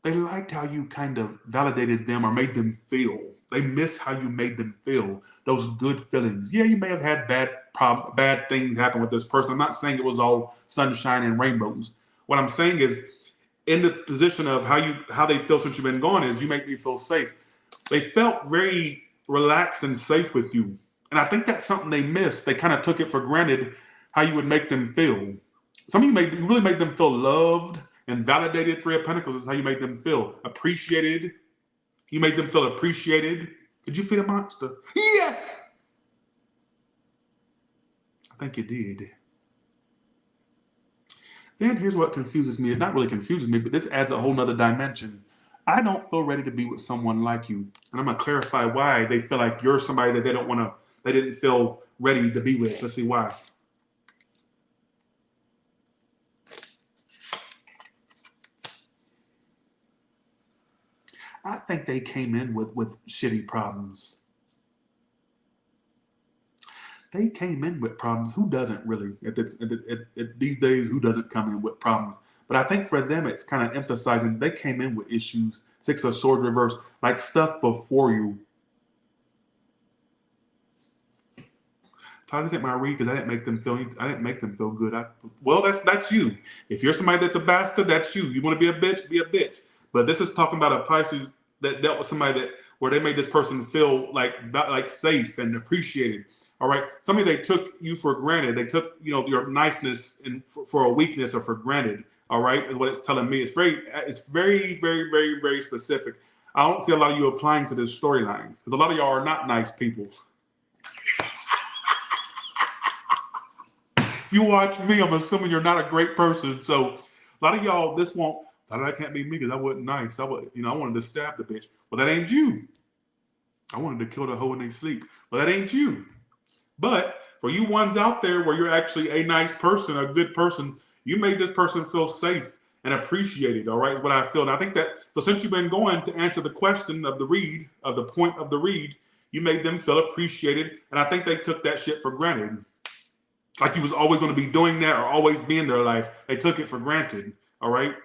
They liked how you kind of validated them or made them feel. They miss how you made them feel. Those good feelings. Yeah, you may have had bad things happen with this person. I'm not saying it was all sunshine and rainbows. What I'm saying is, in the position of how they feel since you've been gone, is you make me feel safe. They felt very relaxed and safe with you. And I think that's something they missed. They kind of took it for granted how you would make them feel. Some of you really made them feel loved and validated. Three of Pentacles is how you made them feel appreciated. You made them feel appreciated. Did you feed a monster? Yes! I think you did. Then here's what confuses me. It not really confuses me, but this adds a whole nother dimension. I don't feel ready to be with someone like you. And I'm going to clarify why they feel like you're somebody that they didn't feel ready to be with. Let's see why. I think they came in with shitty problems. They came in with problems. Who doesn't really? At these days, who doesn't come in with problems? But I think for them, it's kind of emphasizing they came in with issues. Six of Swords reverse, like stuff before you. Todd isn't my read because I didn't make them feel good. Well, that's you. If you're somebody that's a bastard, that's you. You want to be a bitch, be a bitch. But this is talking about a Pisces that dealt with somebody where they made this person feel like safe and appreciated. All right. Some of you, they took you for granted. They took, your niceness and for a weakness or for granted. All right. Is what it's telling me. It's very, very, very, very specific. I don't see a lot of you applying to this storyline because a lot of y'all are not nice people. If you watch me, I'm assuming you're not a great person. So a lot of y'all, that can't be me because I wasn't nice. I wanted to stab the bitch. Well, that ain't you. I wanted to kill the hoe in their sleep. Well, that ain't you. But for you ones out there where you're actually a nice person, a good person, you made this person feel safe and appreciated. All right, is what I feel. And I think that, so since you've been going to answer the question of the point of the read, you made them feel appreciated. And I think they took that shit for granted. Like you was always going to be doing that or always be in their life. They took it for granted. All right.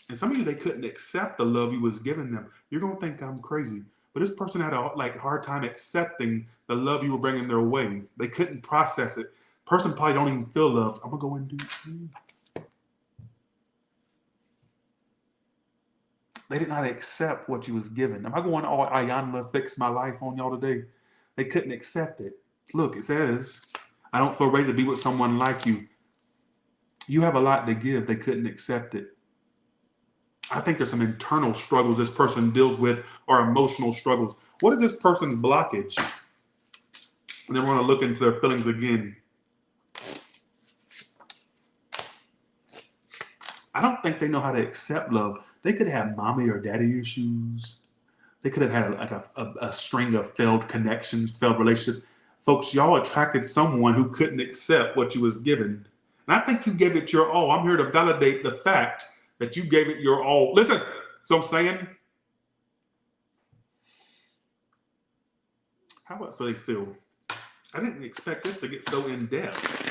And some of you, they couldn't accept the love you was giving them. You're going to think I'm crazy. But this person had a hard time accepting the love you were bringing their way. They couldn't process it. Person probably don't even feel love. I'm going to go and do. They did not accept what you was given. Am I going all Ayanla fix my life on y'all today? They couldn't accept it. Look, it says, I don't feel ready to be with someone like you. You have a lot to give. They couldn't accept it. I think there's some internal struggles this person deals with or emotional struggles. What is this person's blockage? And then we're going to look into their feelings again. I don't think they know how to accept love. They could have mommy or daddy issues. They could have had a string of failed connections, failed relationships. Folks, y'all attracted someone who couldn't accept what you was given. And I think you gave it your all. I'm here to validate the fact that you gave it your all. Listen, so I'm saying, how about so they feel? I didn't expect this to get so in depth.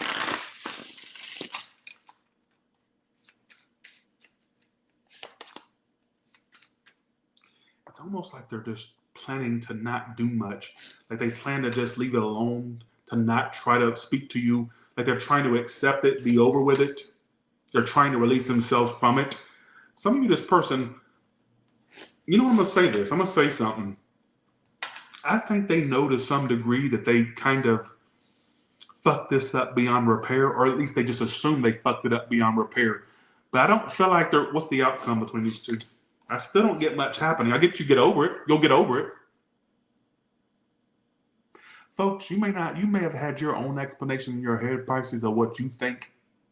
It's almost like they're just planning to not do much. Like they plan to just leave it alone, to not try to speak to you. Like they're trying to accept it, be over with it. They're trying to release themselves from it. Some of you, this person, I'm going to say this. I'm going to say something. I think they know to some degree that they kind of fucked this up beyond repair, or at least they just assume they fucked it up beyond repair. But I don't feel like what's the outcome between these two? I still don't get much happening. I get you get over it. You'll get over it. Folks, you may have had your own explanation in your head, Pisces, of what you think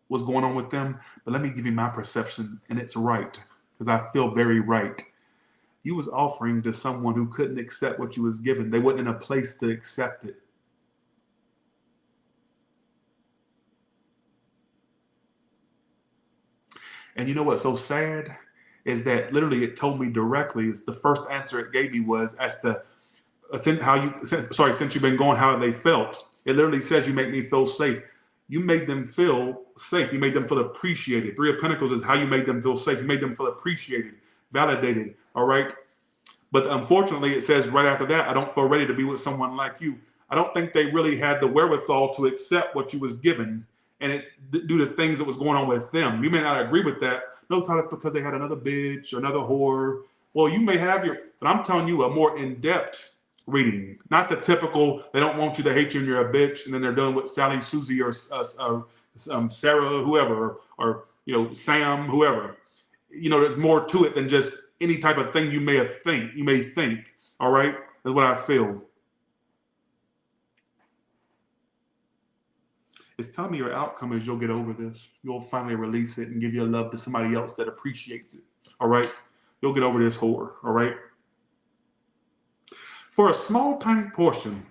was going on with them, but let me give you my perception, and it's right, because I feel very right. You was offering to someone who couldn't accept what you was given. They wasn't in a place to accept it. And you know what's so sad is that literally it told me directly, it's the first answer it gave me was as to since you've been going, how they felt. It literally says you make me feel safe. You made them feel safe. You made them feel appreciated. Three of Pentacles is how you made them feel safe. You made them feel appreciated, validated, all right? But unfortunately, it says right after that, I don't feel ready to be with someone like you. I don't think they really had the wherewithal to accept what you was given, and it's due to things that was going on with them. You may not agree with that. No, Todd, it's because they had another bitch or another whore. Well, you may have but I'm telling you a more in-depth reading. Not the typical, they don't want you, to hate you and you're a bitch, and then they're dealing with Sally, Susie, or Sarah, whoever, or Sam, whoever. There's more to it than just any type of thing you may think. All right, is what I feel. It's telling me your outcome is you'll get over this. You'll finally release it and give your love to somebody else that appreciates it. All right, you'll get over this whore. All right. For a small, tiny portion,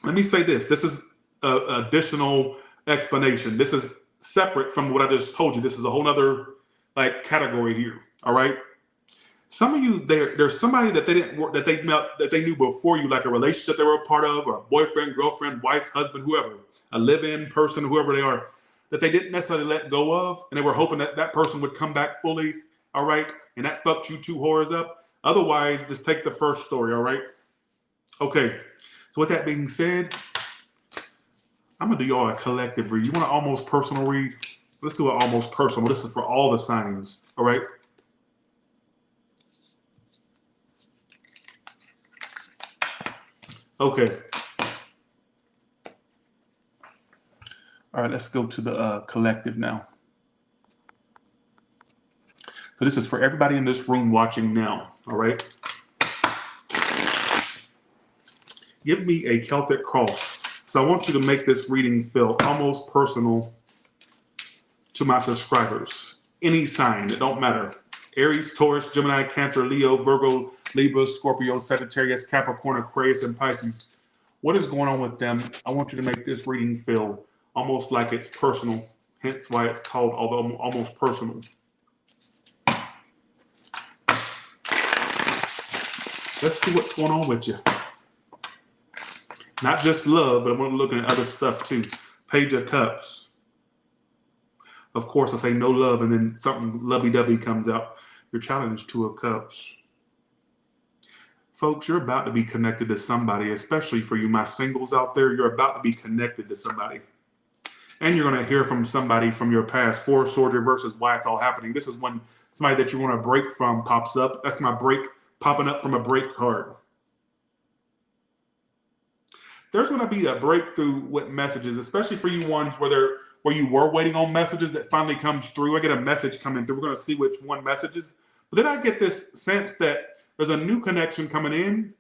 let me say this. This is an additional explanation. This is separate from what I just told you. This is a whole other category here. All right. Some of you, there's somebody that they didn't work, that they knew before you, like a relationship they were a part of, or a boyfriend, girlfriend, wife, husband, whoever, a live-in person, whoever they are, that they didn't necessarily let go of, and they were hoping that that person would come back fully. All right. And that fucked you two whores up. Otherwise, just take the first story. All right. Okay, so with that being said, I'm going to do y'all a collective read. You want an almost personal read? Let's do an almost personal. This is for all the signs, all right? Okay. All right, let's go to the collective now. So this is for everybody in this room watching now, all right? Give me a Celtic cross. So I want you to make this reading feel almost personal to my subscribers. Any sign, it don't matter. Aries, Taurus, Gemini, Cancer, Leo, Virgo, Libra, Scorpio, Sagittarius, Capricorn, Aquarius, and Pisces. What is going on with them? I want you to make this reading feel almost like it's personal. Hence why it's called almost personal. Let's see what's going on with you. Not just love, but I'm looking at other stuff too. Page of Cups. Of course, I say no love, and then something lovey-dovey comes out. Your challenge, Two of Cups. Folks, you're about to be connected to somebody, especially for you, my singles out there. You're about to be connected to somebody. And you're going to hear from somebody from your past. Four of Swords reverse is why it's all happening. This is when somebody that you want to break from pops up. That's my break, popping up from a break card. There's going to be a breakthrough with messages, especially for you ones where you were waiting on messages that finally comes through. I get a message coming through. We're going to see which one messages. But then I get this sense that there's a new connection coming in.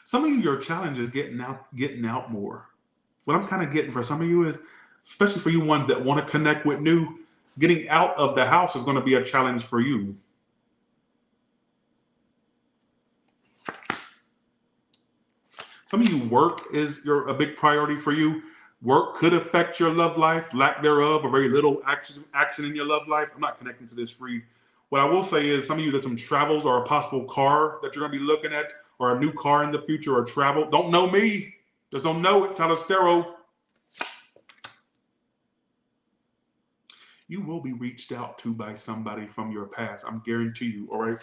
Some of you, your challenge is getting out more. What I'm kind of getting for some of you is, especially for you ones that want to connect with new, getting out of the house is going to be a challenge for you. Some of you, work is a big priority for you. Work could affect your love life, lack thereof, or very little action in your love life. I'm not connecting to this read. What I will say is some of you, there's some travels or a possible car that you're going to be looking at, or a new car in the future, or travel. Don't know me. Just don't know it. Talestero. You will be reached out to by somebody from your past. I'm guarantee you, all right?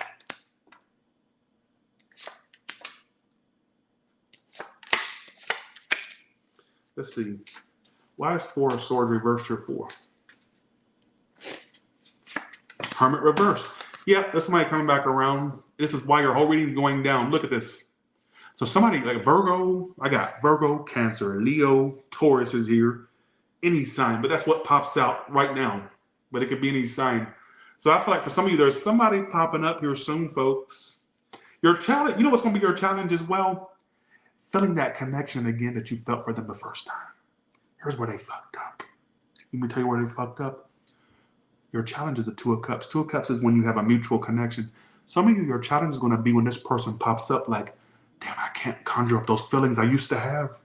Let's see. Why is Four of Swords reversed here for? Hermit reversed. Yeah, that's somebody coming back around. This is why your whole reading is going down. Look at this. So somebody like Virgo, I got Virgo, Cancer, Leo, Taurus is here. Any sign, but that's what pops out right now. But it could be any sign. So I feel like for some of you, there's somebody popping up here soon, folks. Your challenge, you know what's going to be your challenge as well? Feeling that connection again that you felt for them the first time. Here's where they fucked up. Let me tell you where they fucked up. Your challenge is a Two of Cups. Two of Cups is when you have a mutual connection. Some of you, your challenge is going to be when this person pops up like, damn, I can't conjure up those feelings I used to have.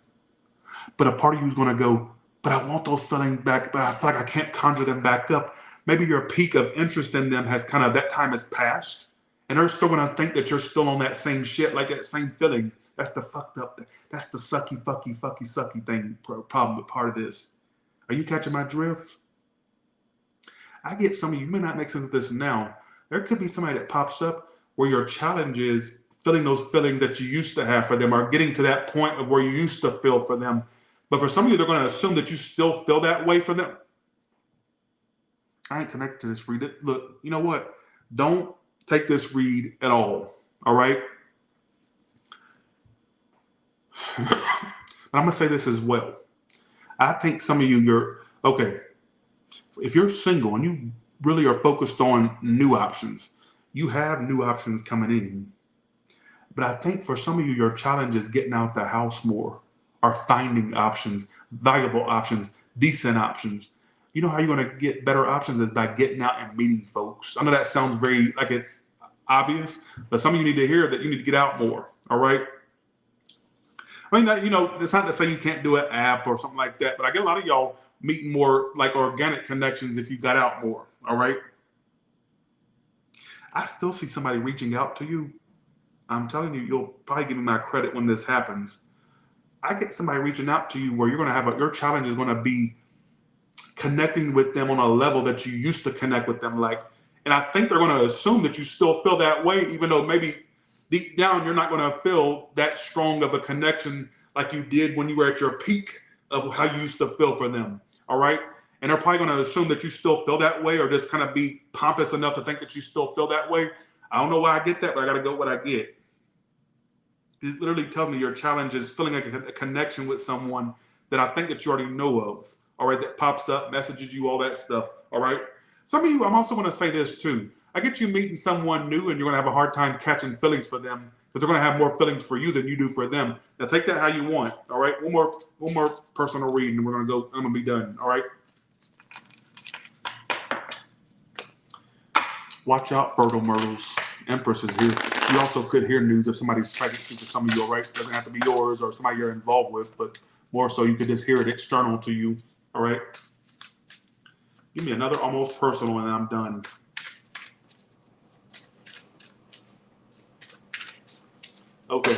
But a part of you is going to go, but I want those feelings back, but I feel like I can't conjure them back up. Maybe your peak of interest in them has kind of, that time has passed. And they're still going to think that you're still on that same shit, like that same feeling. That's the fucked up, that's the sucky thing, problem with part of this. Are you catching my drift? I get some of you may not make sense of this now. There could be somebody that pops up where your challenge is feeling those feelings that you used to have for them, or getting to that point of where you used to feel for them. But for some of you, they're going to assume that you still feel that way for them. I ain't connected to this read. Look, you know what? Don't take this read at all. All right? I'm going to say this as well. I think some of you, okay, if you're single and you really are focused on new options, you have new options coming in. But I think for some of you, your challenge is getting out the house more or finding options, valuable options, decent options. You know how you're going to get better options is by getting out and meeting folks. I know that sounds very like it's obvious, but some of you need to hear that you need to get out more. All right. I mean, it's not to say you can't do an app or something like that, but I get a lot of y'all meeting more like organic connections if you got out more. All right. I still see somebody reaching out to you. I'm telling you, you'll probably give me my credit when this happens. I get somebody reaching out to you where you're going to have your challenge is going to be connecting with them on a level that you used to connect with them. And I think they're going to assume that you still feel that way, even though maybe deep down you're not going to feel that strong of a connection like you did when you were at your peak of how you used to feel for them. All right. And they're probably going to assume that you still feel that way or just kind of be pompous enough to think that you still feel that way. I don't know why I get that, but I got to go with what I get. It literally tells me your challenge is feeling like a connection with someone that I think that you already know of, all right, that pops up, messages you, all that stuff, all right? Some of you, I'm also going to say this too. I get you meeting someone new and you're going to have a hard time catching feelings for them because they're going to have more feelings for you than you do for them. Now take that how you want, all right? One more personal reading and we're going to go, I'm going to be done, all right? Watch out, fertile myrtles. Empress is here. You also could hear news if somebody's pregnancy for some of you, all right? It doesn't have to be yours or somebody you're involved with, but more so you could just hear it external to you, all right? Give me another almost personal and then I'm done. Okay.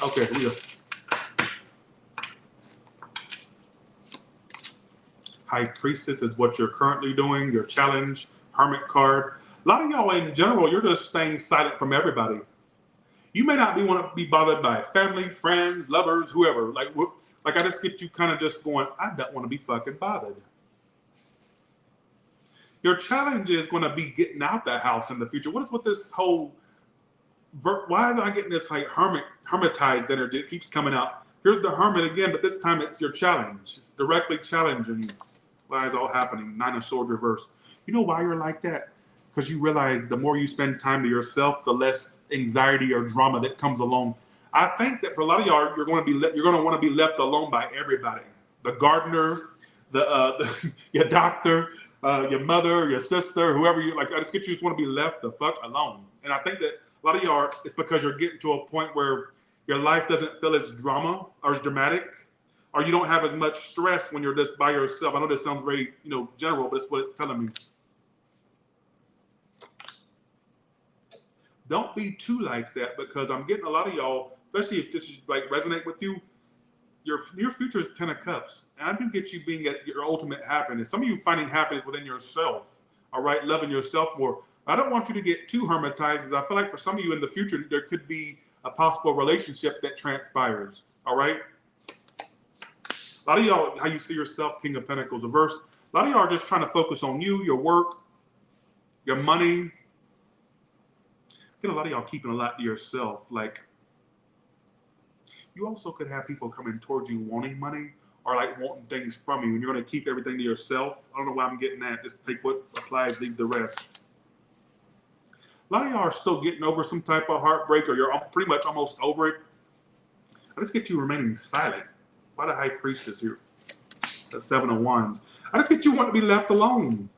Okay, here we go. High Priestess is what you're currently doing, your challenge, Hermit card. A lot of y'all in general, you're just staying silent from everybody. You may not want to be bothered by family, friends, lovers, whoever. Like I just get you kind of just going, I don't want to be fucking bothered. Your challenge is going to be getting out that house in the future. What is with this whole, why am I getting this like hermitized energy? It keeps coming out. Here's the hermit again, but this time it's your challenge. It's directly challenging you. Why is all happening? Nine of Swords reversed. You know why you're like that? Because you realize the more you spend time to yourself, the less anxiety or drama that comes along. I think that for a lot of y'all, you're going to want to be left alone by everybody. The gardener, your doctor, your mother, your sister, whoever you like. I just want to be left the fuck alone. And I think that a lot of y'all, it's because you're getting to a point where your life doesn't feel as drama or as dramatic, or you don't have as much stress when you're just by yourself. I know this sounds very, general, but it's what it's telling me. Don't be too like that because I'm getting a lot of y'all, especially if this is like resonate with you, your future is 10 of Cups. And I do get you being at your ultimate happiness. Some of you finding happiness within yourself, all right, loving yourself more. I don't want you to get too hermitized as I feel like for some of you in the future, there could be a possible relationship that transpires, all right? A lot of y'all, how you see yourself, King of Pentacles reversed. A lot of y'all are just trying to focus on you, your work, your money. I get a lot of y'all keeping a lot to yourself. Like, you also could have people coming towards you wanting money or like wanting things from you, and you're going to keep everything to yourself. I don't know why I'm getting that. Just take what applies, leave the rest. A lot of y'all are still getting over some type of heartbreak, or you're pretty much almost over it. I just get you remaining silent. Why the High Priestess here? The Seven of Wands. I just get you wanting to be left alone.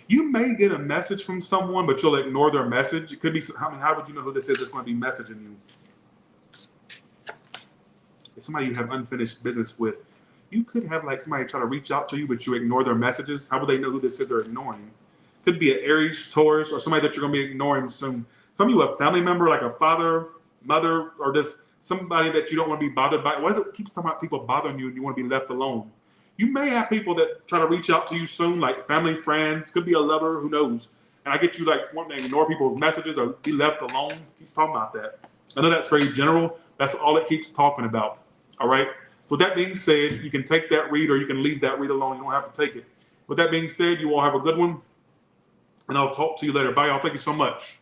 You may get a message from someone, but you'll ignore their message. It could be, how would you know who this is that's going to be messaging you? It's somebody you have unfinished business with. You could have like somebody try to reach out to you, but you ignore their messages. How would they know who this is they're ignoring? Could be an Aries, Taurus, or somebody that you're going to be ignoring soon. Some of you, a family member, like a father, mother, or just somebody that you don't want to be bothered by. Why does it keep talking about people bothering you and you want to be left alone? You may have people that try to reach out to you soon, like family, friends, could be a lover, who knows. And I get you like wanting to ignore people's messages or be left alone. Keeps talking about that. I know that's very general. That's all it keeps talking about. All right. So with that being said, you can take that read or you can leave that read alone. You don't have to take it. With that being said, you all have a good one. And I'll talk to you later. Bye, y'all. Thank you so much.